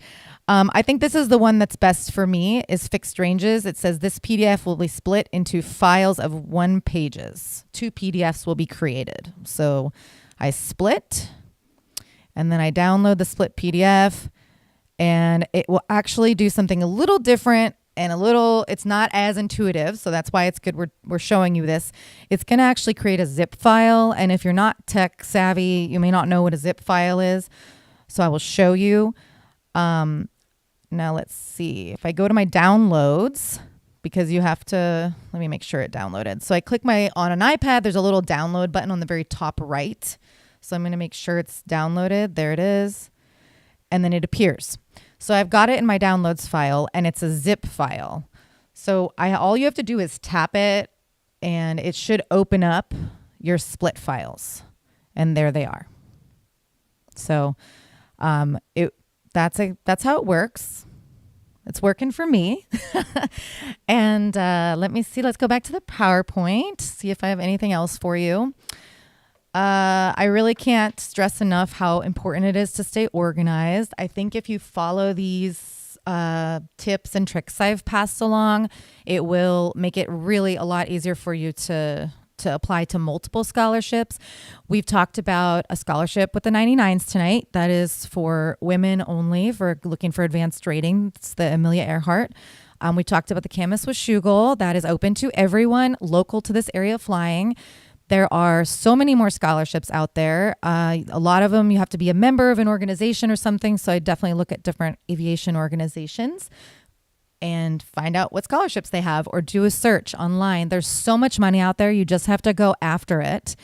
I think this is the one that's best for me, is fixed ranges. It says this PDF will be split into files of 1 pages. 2 PDFs will be created. So I split, and then I download the split PDF, and it will actually do something a little different and it's not as intuitive. So that's why it's good we're showing you this. It's going to actually create a zip file. And if you're not tech savvy, you may not know what a zip file is. So I will show you. Now let's see. If I go to my downloads, because you have to, let me make sure it downloaded. So I click on an iPad, there's a little download button on the very top right. So I'm going to make sure it's downloaded. There it is. And then it appears. So I've got it in my downloads file, and it's a zip file. So all you have to do is tap it, and it should open up your split files. And there they are. So that's how it works. It's working for me. And let me see. Let's go back to the PowerPoint, see if I have anything else for you. I really can't stress enough how important it is to stay organized. I think if you follow these tips and tricks I've passed along, it will make it really a lot easier for you to apply to multiple scholarships. We've talked about a scholarship with the 99's tonight. That is for women only, for looking for advanced rating. It's the Amelia Earhart. We talked about the Camas with Shugel. That is open to everyone local to this area of flying. There are so many more scholarships out there. A lot of them you have to be a member of an organization or something. So I definitely look at different aviation organizations and find out what scholarships they have, or do a search online. There's so much money out there. You just have to go after it.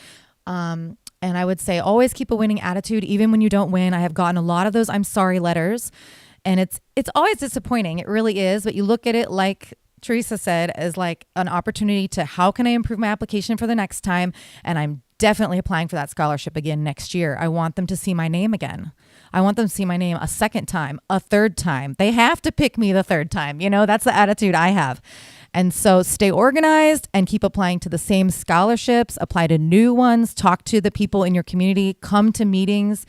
And I would say always keep a winning attitude, even when you don't win. I have gotten a lot of those I'm sorry letters, and it's always disappointing. It really is. But you look at it, like Teresa said, as like an opportunity to, how can I improve my application for the next time? And I'm definitely applying for that scholarship again next year. I want them to see my name again. I want them to see my name a second time, a third time. They have to pick me the third time. That's the attitude I have. And so stay organized and keep applying to the same scholarships, apply to new ones, talk to the people in your community, come to meetings,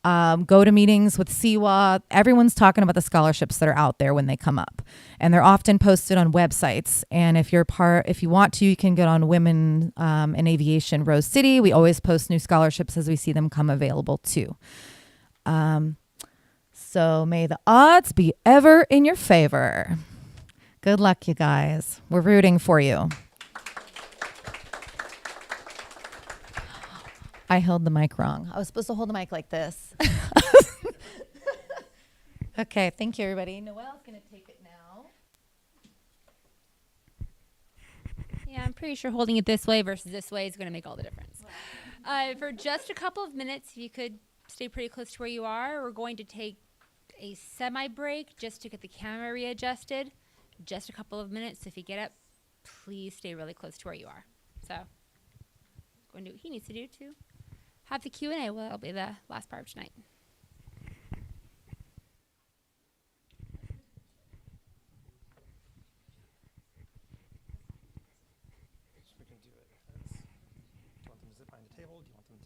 go to meetings with CWA. Everyone's talking about the scholarships that are out there when they come up, and they're often posted on websites. And if you want to, you can get on Women in Aviation Rose City. We always post new scholarships as we see them come available too. So may the odds be ever in your favor. Good luck, you guys. We're rooting for you. I held the mic wrong. I was supposed to hold the mic like this. Okay, thank you, everybody. Noelle's going to take it now. Yeah, I'm pretty sure holding it this way versus this way is going to make all the difference. For just a couple of minutes, if you could stay pretty close to where you are, we're going to take a semi-break just to get the camera readjusted. Just a couple of minutes. If you get up, please stay really close to where you are. So, going to do what he needs to do to have the Q&A. Well, that'll be the last part of tonight. We can do it. Do you want them to zip behind the table? Do you want them to?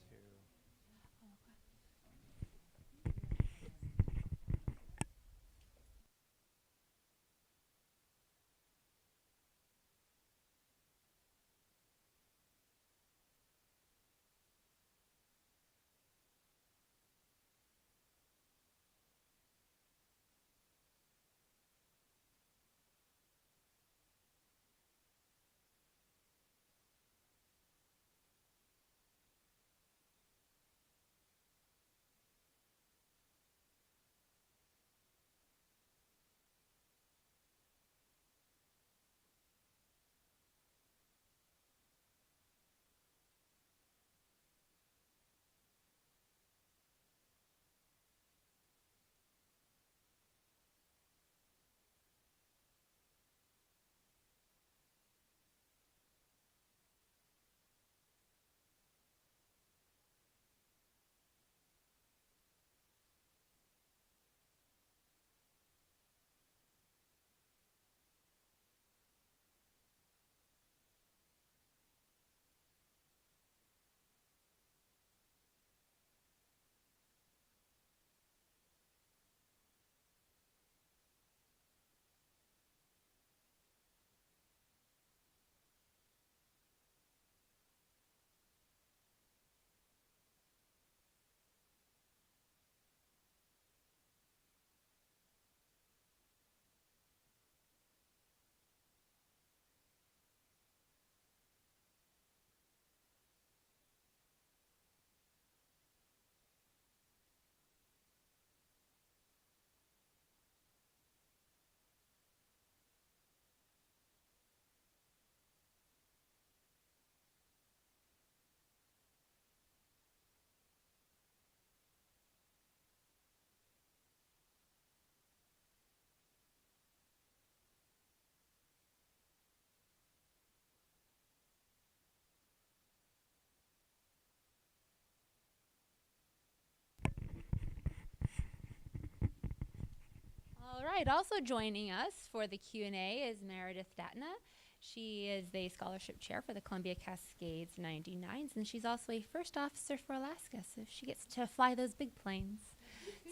All right. Also joining us for the Q&A is Meredith Datna. She is the scholarship chair for the Columbia Cascades 99's, and she's also a first officer for Alaska, so she gets to fly those big planes.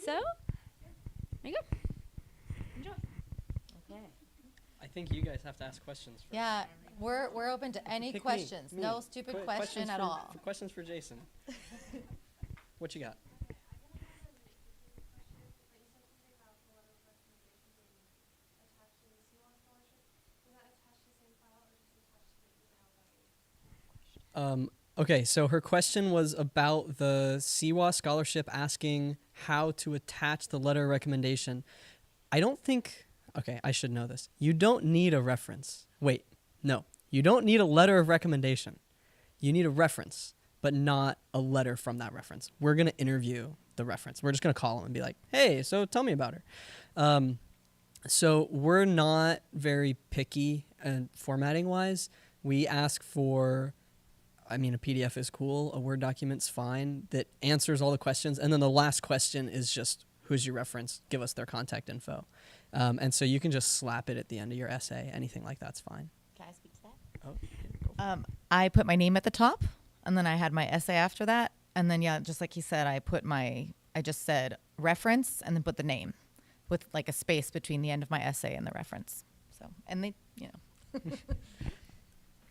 So, there you go. Enjoy. Okay. I think you guys have to ask questions first. Yeah, we're open to any Pick questions. me. No stupid question Questions at for- all. Questions for Jason. What you got? Okay, so her question was about the CWA scholarship, asking how to attach the letter of recommendation. I don't think, okay, I should know this. You don't need a reference. Wait, no. You don't need a letter of recommendation. You need a reference, but not a letter from that reference. We're going to interview the reference. We're just going to call them and be like, hey, so tell me about her. So we're not very picky formatting-wise. We ask for, I mean, a PDF is cool. A Word document's fine. That answers all the questions. And then the last question is just, who's your reference? Give us their contact info. And so you can just slap it at the end of your essay. Anything like that's fine. Can I speak to that? Oh, yeah, go for it. I put my name at the top, and then I had my essay after that. And then, yeah, just like he said, I just said reference and then put the name with like a space between the end of my essay and the reference. So, and they,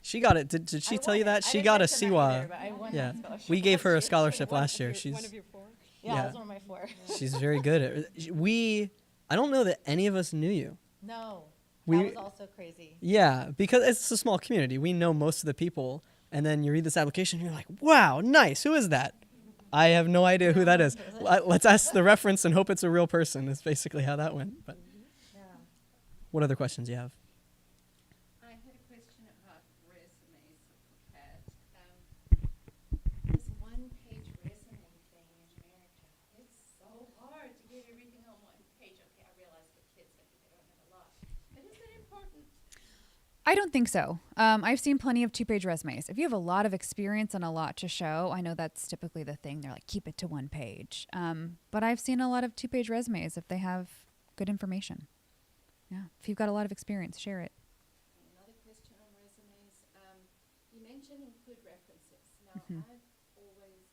She got it. Did she tell you that? She got a CWA. Yeah. We gave her a scholarship last year. She's one of your four? Yeah, Yeah. that was one of my four. she's very good at it. I don't know that any of us knew you. No, We- that was also crazy. Yeah, because it's a small community. We know most of the people, and then you read this application, and you're like, wow, nice. Who is that? I have no idea who that is. Let's ask the reference and hope it's a real person. Is basically how that went. But Yeah. what other questions do you have? I had a question about resumes for Kat. This one-page resume thing in America, it's so hard to get everything on one page. Okay, I realize for kids maybe they don't have a lot, but is it important? I don't think so. I've seen plenty of 2-page resumes. If you have a lot of experience and a lot to show, I know that's typically the thing. They're like, keep it to 1 page. But I've seen a lot of 2-page resumes if they have good information. Yeah, if you've got a lot of experience, share it. Another question on resumes. You mentioned include references. Now, I've always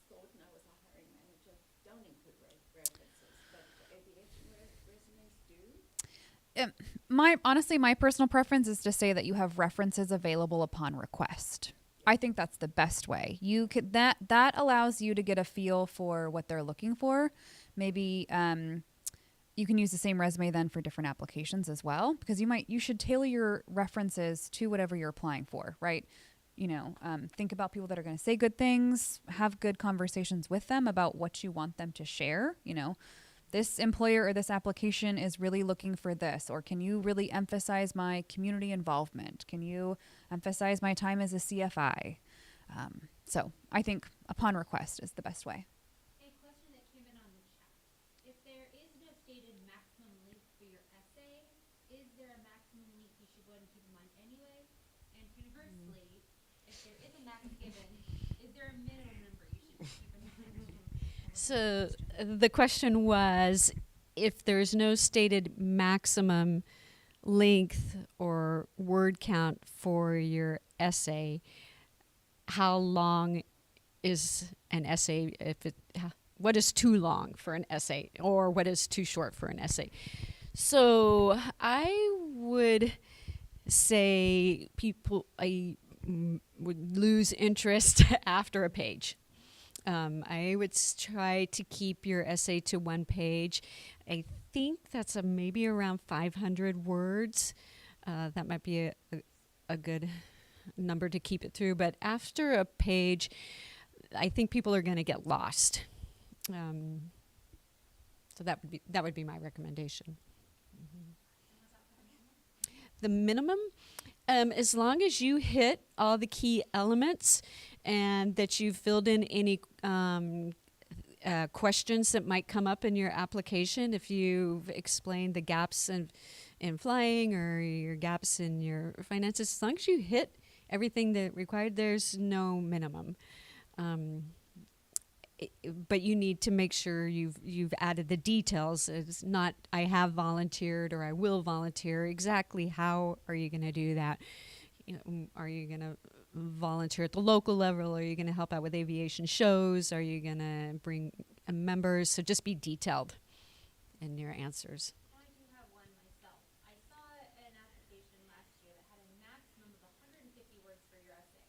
thought, and I was a hiring manager, don't include references, but aviation resumes do. My personal preference is to say that you have references available upon request. I think that's the best way. You could that allows you to get a feel for what they're looking for. Maybe you can use the same resume then for different applications as well, because you should tailor your references to whatever you're applying for, right? Think about people that are going to say good things, have good conversations with them about what you want them to share. This employer or this application is really looking for this, or can you really emphasize my community involvement? Can you emphasize my time as a CFI? So I think upon request is the best way. A question that came in on the chat. If there is no stated maximum length for your essay, is there a maximum length you should go ahead and keep in mind anyway? And conversely, if there is a max given, is there a minimum number you should keep in mind? So the question was, if there's no stated maximum length or word count for your essay, how long is an essay? What is too long for an essay, or what is too short for an essay? So I would say people would lose interest after a page. I would try to keep your essay to 1 page. I think that's maybe around 500 words. That might be a good number to keep it through. But after a page, I think people are going to get lost. So that would be my recommendation. The minimum, as long as you hit all the key elements and that you've filled in any questions that might come up in your application, if you've explained the gaps in flying or your gaps in your finances, as long as you hit everything that required, there's no minimum. but you need to make sure you've added the details. It's not I have volunteered or I will volunteer. Exactly how are you going to do that? Are you going to volunteer at the local level? Are you going to help out with aviation shows? Are you going to bring members? So just be detailed in your answers. I do have one myself. I saw an application last year that had a maximum of 150 words for your essay.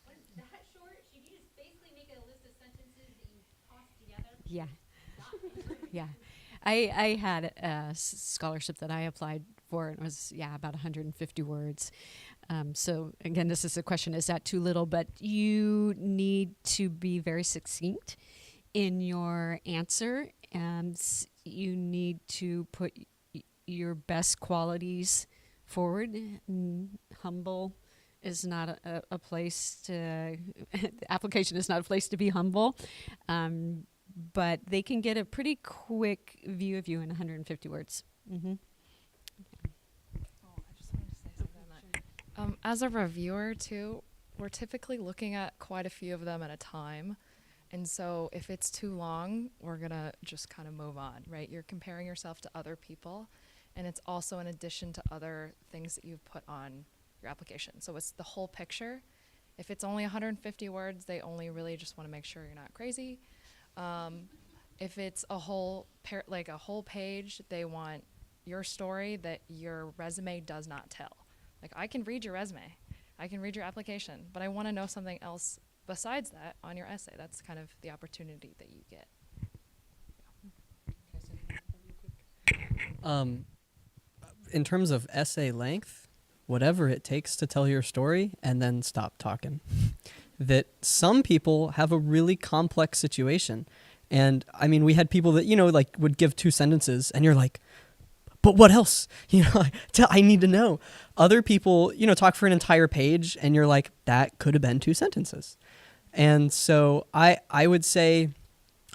What is that short? Should you just basically make a list of sentences that you toss together? Yeah. Yeah. I had a scholarship that I applied for. It was, about 150 words. So again, this is a question, is that too little? But you need to be very succinct in your answer. You need to put your best qualities forward. Humble is not a place to, the application is not a place to be humble. But they can get a pretty quick view of you in 150 words. Mm-hmm. I just wanted to say something on that. As a reviewer, too, we're typically looking at quite a few of them at a time. And so if it's too long, we're going to just kind of move on, right? You're comparing yourself to other people. And it's also in addition to other things that you've put on your application. So it's the whole picture. If it's only 150 words, they only really just want to make sure you're not crazy. If it's a whole like a whole page, they want your story that your resume does not tell. Like, I can read your resume, I can read your application, but I want to know something else besides that on your essay. That's kind of the opportunity that you get. In terms of essay length, whatever it takes to tell your story, and then stop talking. That some people have a really complex situation. And I mean, we had people that, like would give 2 sentences and you're like, but what else? I need to know. Other people, talk for an entire page and you're like, that could have been 2 sentences. And so I would say,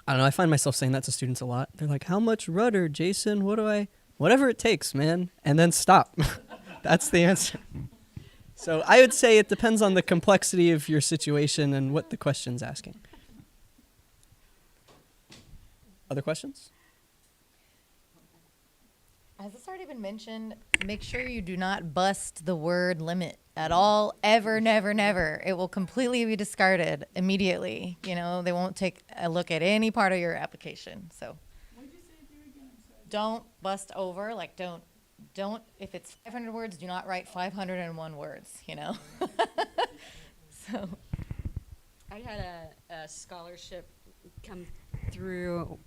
I don't know, I find myself saying that to students a lot. They're like, how much rudder, Jason? Whatever it takes, man. And then stop. That's the answer. So I would say it depends on the complexity of your situation and what the question's asking. Other questions? Has this already been mentioned? Make sure you do not bust the word limit at all, ever, never, never. It will completely be discarded immediately. They won't take a look at any part of your application. So don't bust over, like don't, if it's 500 words, do not write 501 words, So I had a scholarship come through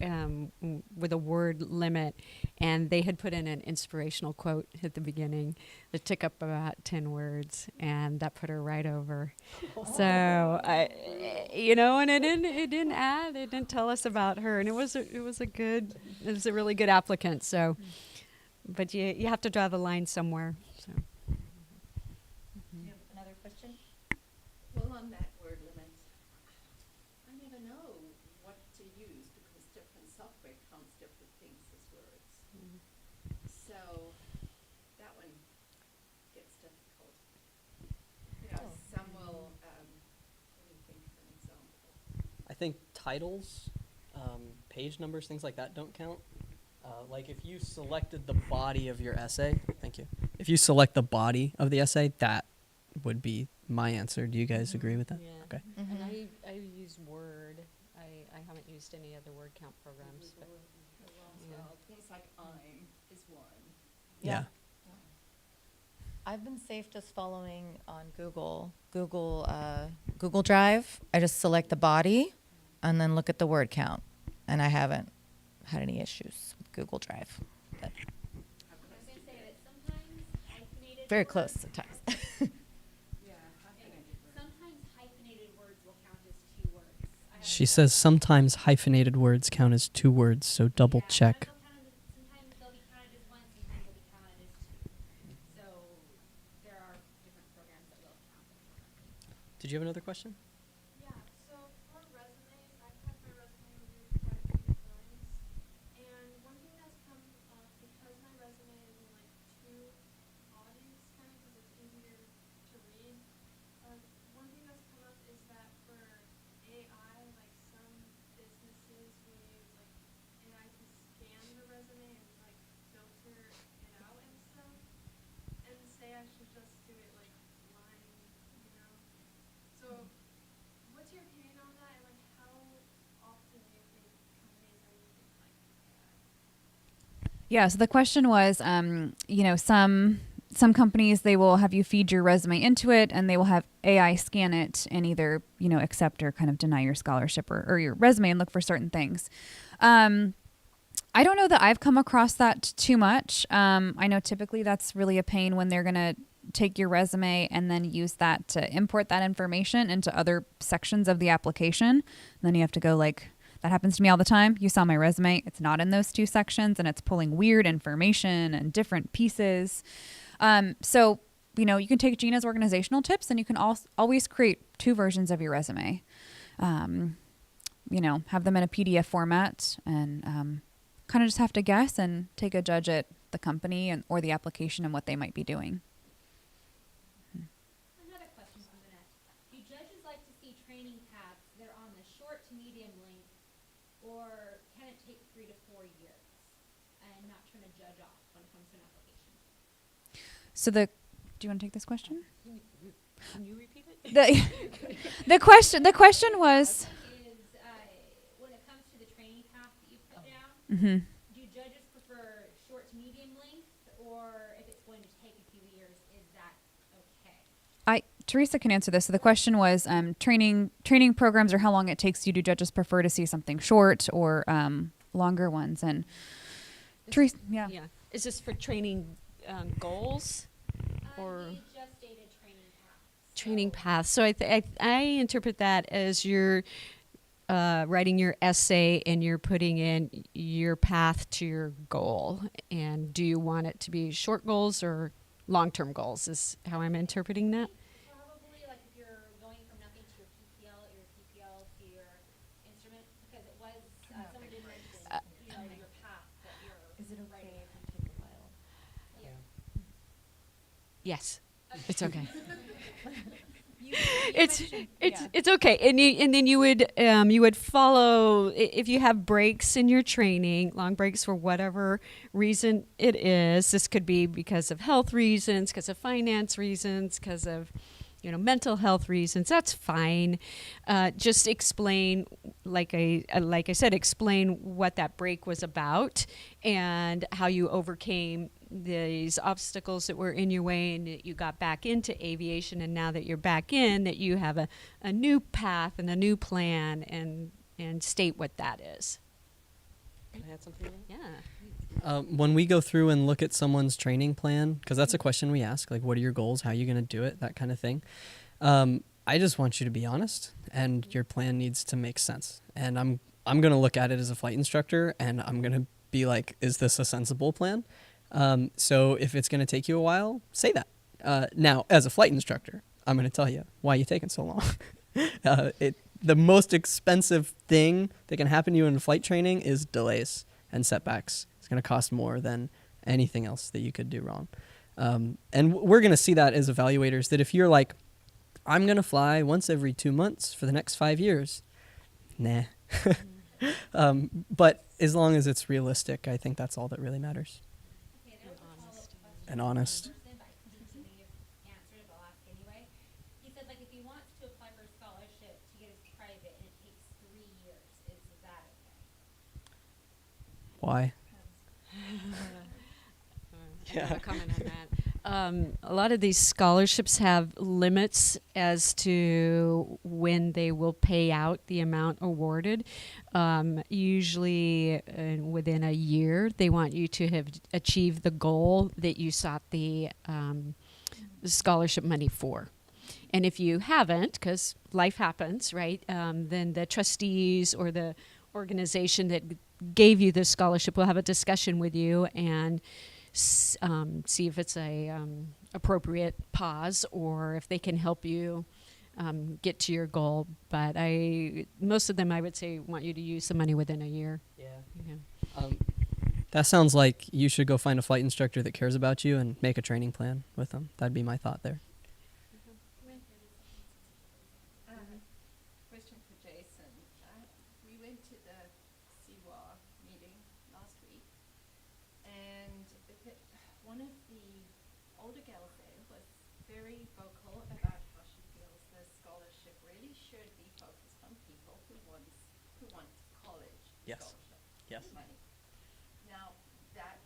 with a word limit, and they had put in an inspirational quote at the beginning that took up about 10 words, and that put her right over. So and it didn't tell us about her, and it was a really good applicant. So, but you have to draw the line somewhere. So. another question? Well, on that word limit, I never know what to use because different software counts different things as words. So that one gets difficult. Some will, let me think of an example. I think titles, page numbers, things like that don't count. Like if you selected the body of your essay, thank you. If you select the body of the essay, that would be my answer. Do you guys agree with that? Yeah. Okay. And I use Word. I haven't used any other word count programs. But Things like I'm is one. Yeah. I've been safe just following on Google Drive. I just select the body and then look at the word count. And I haven't had any issues with Google Drive. But I was going to say that sometimes hyphenated very words, close sometimes. sometimes hyphenated words will count as 2 words. She says sometimes hyphenated words count as 2 words, so double check. Sometimes they'll be counted as 1, sometimes they'll be counted as 2. So there are different programs that will count them differently. Did you have another question? Yeah, so for resumes, I've had my resume reviewed quite a few times, and one thing that's come up, because my resume is in like 2 bodies, kind of because it's easier to read, one thing that's come up is that for AI, like some business Yeah, so the question was, some companies, they will have you feed your resume into it, and they will have AI scan it and either, accept or kind of deny your scholarship or your resume and look for certain things. I don't know that I've come across that too much. I know typically that's really a pain when they're going to take your resume and then use that to import that information into other sections of the application. And then you have to go that happens to me all the time. You saw my resume. It's not in those two sections, and it's pulling weird information and different pieces. So, you can take Gina's organizational tips, and you can always create two versions of your resume. Have them in a PDF format, and kind of just have to guess and take a judge at the company or the application and what they might be doing. Another question from the net. Do judges like to see training paths that are on the short to medium length, or can it take 3 to 4 years? And not trying to judge off when it comes to an application. So do you want to take this question? Can you repeat it? The question was, Is when it comes to the training path that you put down, mm-hmm. do judges prefer short to medium length, or if it's going to take a few years, is that okay? Teresa can answer this. So the question was training programs, or how long it takes you. Do judges prefer to see something short or longer ones? And Teresa, yeah. Is this for training goals or You just stated training paths. training paths? So I interpret that as you're writing your essay and you're putting in your path to your goal. And do you want it to be short goals or long-term goals? Is how I'm interpreting that. Probably like if you're going from nothing to your PPL to your instrument, because it was someone did mention your path that you're. Is it writing. okay if we take a while? Yeah. Yes, it's okay. You It's okay, and then you would follow if you have breaks in your training, long breaks for whatever reason it is. This could be because of health reasons, because of finance reasons, because of mental health reasons. That's fine. Just explain, like I said, explain what that break was about and how you overcame these obstacles that were in your way, and that you got back into aviation, and now that you're back in, that you have a new path and a new plan, and state what that is. Can I add something? Yeah. When we go through and look at someone's training plan, because that's a question we ask, like, what are your goals? How are you going to do it? That kind of thing. I just want you to be honest, and your plan needs to make sense. And I'm going to look at it as a flight instructor, and I'm going to be like, is this a sensible plan? So if it's going to take you a while, say that. Now, as a flight instructor, I'm going to tell you why you're taking so long. The most expensive thing that can happen to you in flight training is delays and setbacks. It's going to cost more than anything else that you could do wrong. And we're going to see that as evaluators, that if you're like, I'm going to fly once every 2 months for the next 5 years, nah. But as long as it's realistic, I think that's all that really matters. Okay, there was a follow-up question. And honest. But assuming you've answered it, I'll ask anyway. He said, if he wants to apply for a scholarship to get his private and it takes 3 years, is that okay? Why? I have a comment on that. A lot of these scholarships have limits as to when they will pay out the amount awarded. Usually within a year, they want you to have achieved the goal that you sought the scholarship money for. And if you haven't, because life happens, right, then the trustees or the organization that gave you the scholarship will have a discussion with you and see if it's a appropriate pause or if they can help you get to your goal. But most of them, I would say, want you to use the money within a year. Yeah. That sounds like you should go find a flight instructor that cares about you and make a training plan with them. That'd be my thought there. Question for Jason. We went to the CWA meeting last week, and one of the older gals there was very vocal about how she feels the scholarship really should be focused on people who want college Yes. scholarship Yes. money. Now, that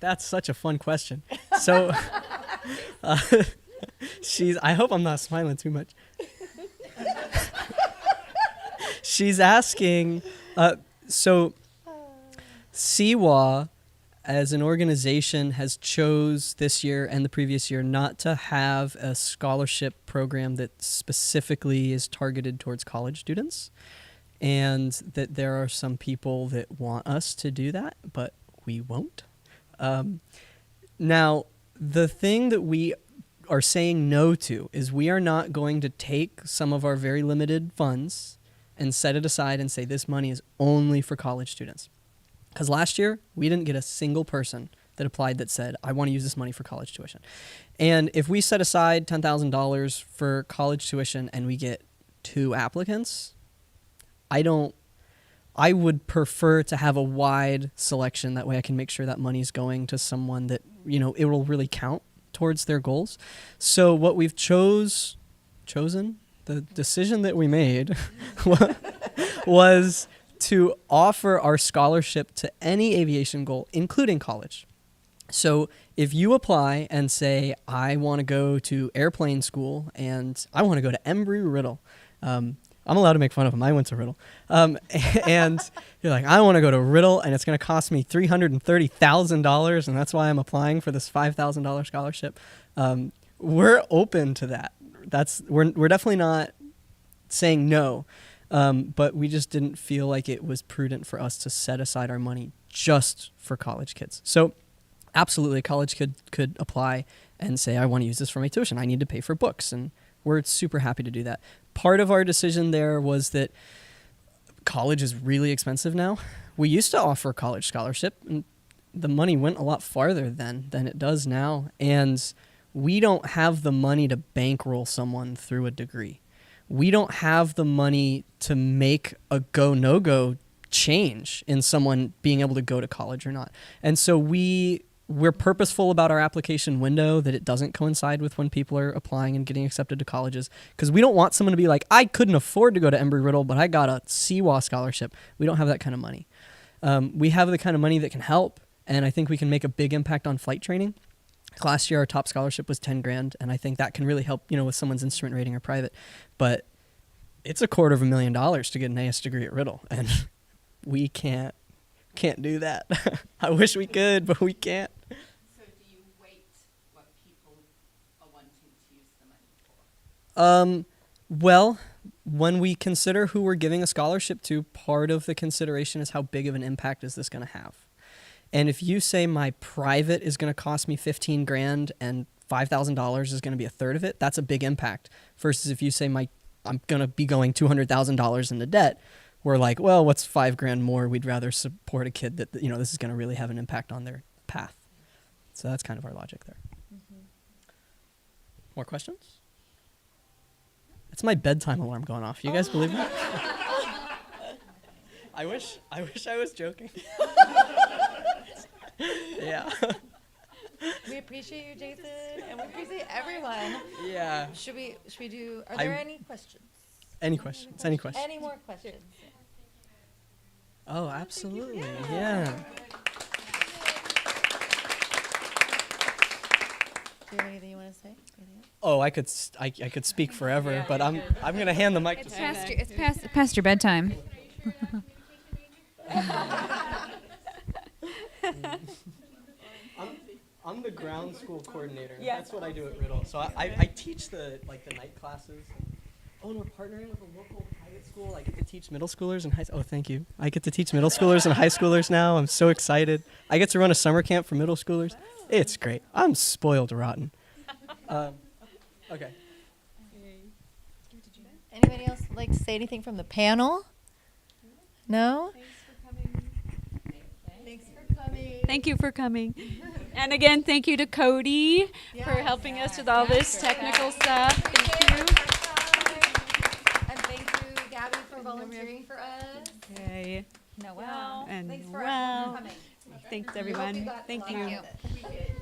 That's such a fun question. So, uh, I hope I'm not smiling too much. She's asking, so CWA as an organization has chose this year and the previous year not to have a scholarship program that specifically is targeted towards college students, and that there are some people that want us to do that, but we won't. Now, the thing that we are saying no to is we are not going to take some of our very limited funds and set it aside and say this money is only for college students. Because last year, we didn't get a single person that applied that said, I want to use this money for college tuition. And if we set aside $10,000 for college tuition and we get 2 applicants, I would prefer to have a wide selection. That way I can make sure that money's going to someone that, it will really count towards their goals. So what we've chosen, the decision that we made was to offer our scholarship to any aviation goal, including college. So if you apply and say, I want to go to airplane school and I want to go to Embry-Riddle, I'm allowed to make fun of them. I went to Riddle. And you're like, I want to go to Riddle and it's going to cost me $330,000 and that's why I'm applying for this $5,000 scholarship. We're open to that. We're definitely not saying no, but we just didn't feel like it was prudent for us to set aside our money just for college kids. So absolutely, a college kid could apply and say, I want to use this for my tuition. I need to pay for books. And we're super happy to do that. Part of our decision there was that college is really expensive now. We used to offer a college scholarship, and the money went a lot farther then than it does now. And we don't have the money to bankroll someone through a degree. We don't have the money to make a go, no-go change in someone being able to go to college or not. And so we're purposeful about our application window, that it doesn't coincide with when people are applying and getting accepted to colleges, because we don't want someone to be like, I couldn't afford to go to Embry-Riddle, but I got a CWA scholarship. We don't have that kind of money. We have the kind of money that can help, and I think we can make a big impact on flight training. Last year, our top scholarship was $10,000, and I think that can really help, with someone's instrument rating or private. But it's $250,000 to get an AS degree at Riddle, and we can't do that. I wish we could, but we can't. So do you weight what people are wanting to use the money for? Well, when we consider who we're giving a scholarship to, part of the consideration is how big of an impact is this going to have. And if you say my private is going to cost me $15,000 and $5,000 is going to be a third of it, that's a big impact. Versus if you say I'm going to be going $200,000 into debt, we're like, well, what's $5,000 more? We'd rather support a kid that, this is going to really have an impact on their path. So that's kind of our logic there. Mm-hmm. More questions? It's my bedtime alarm going off. You guys believe that? I wish I was joking. Yeah. We appreciate you, Jason, and we appreciate everyone. Yeah. Should we do, are there any questions? Any questions? Any questions? Any more questions? Oh, absolutely. Yeah. Do you have anything you want to say? Oh, I could speak forever, but I'm going to hand the mic to someone. It's past your bedtime. I'm the ground school coordinator. Yeah. That's what I do at Riddle. So I teach the night classes. And we're partnering with a local private school. I get to teach middle schoolers and thank you. I get to teach middle schoolers and high schoolers now. I'm so excited. I get to run a summer camp for middle schoolers. It's great. I'm spoiled rotten. Okay. Anybody else like to say anything from the panel? No? Thanks for coming. Thank you for coming. And again, thank you to Cody for helping us with all this technical stuff. Thank you. And thank you, Gabby, for volunteering for us. Okay. Noelle. And Thanks for Noelle. coming. Thanks, everyone. Thank you. We did.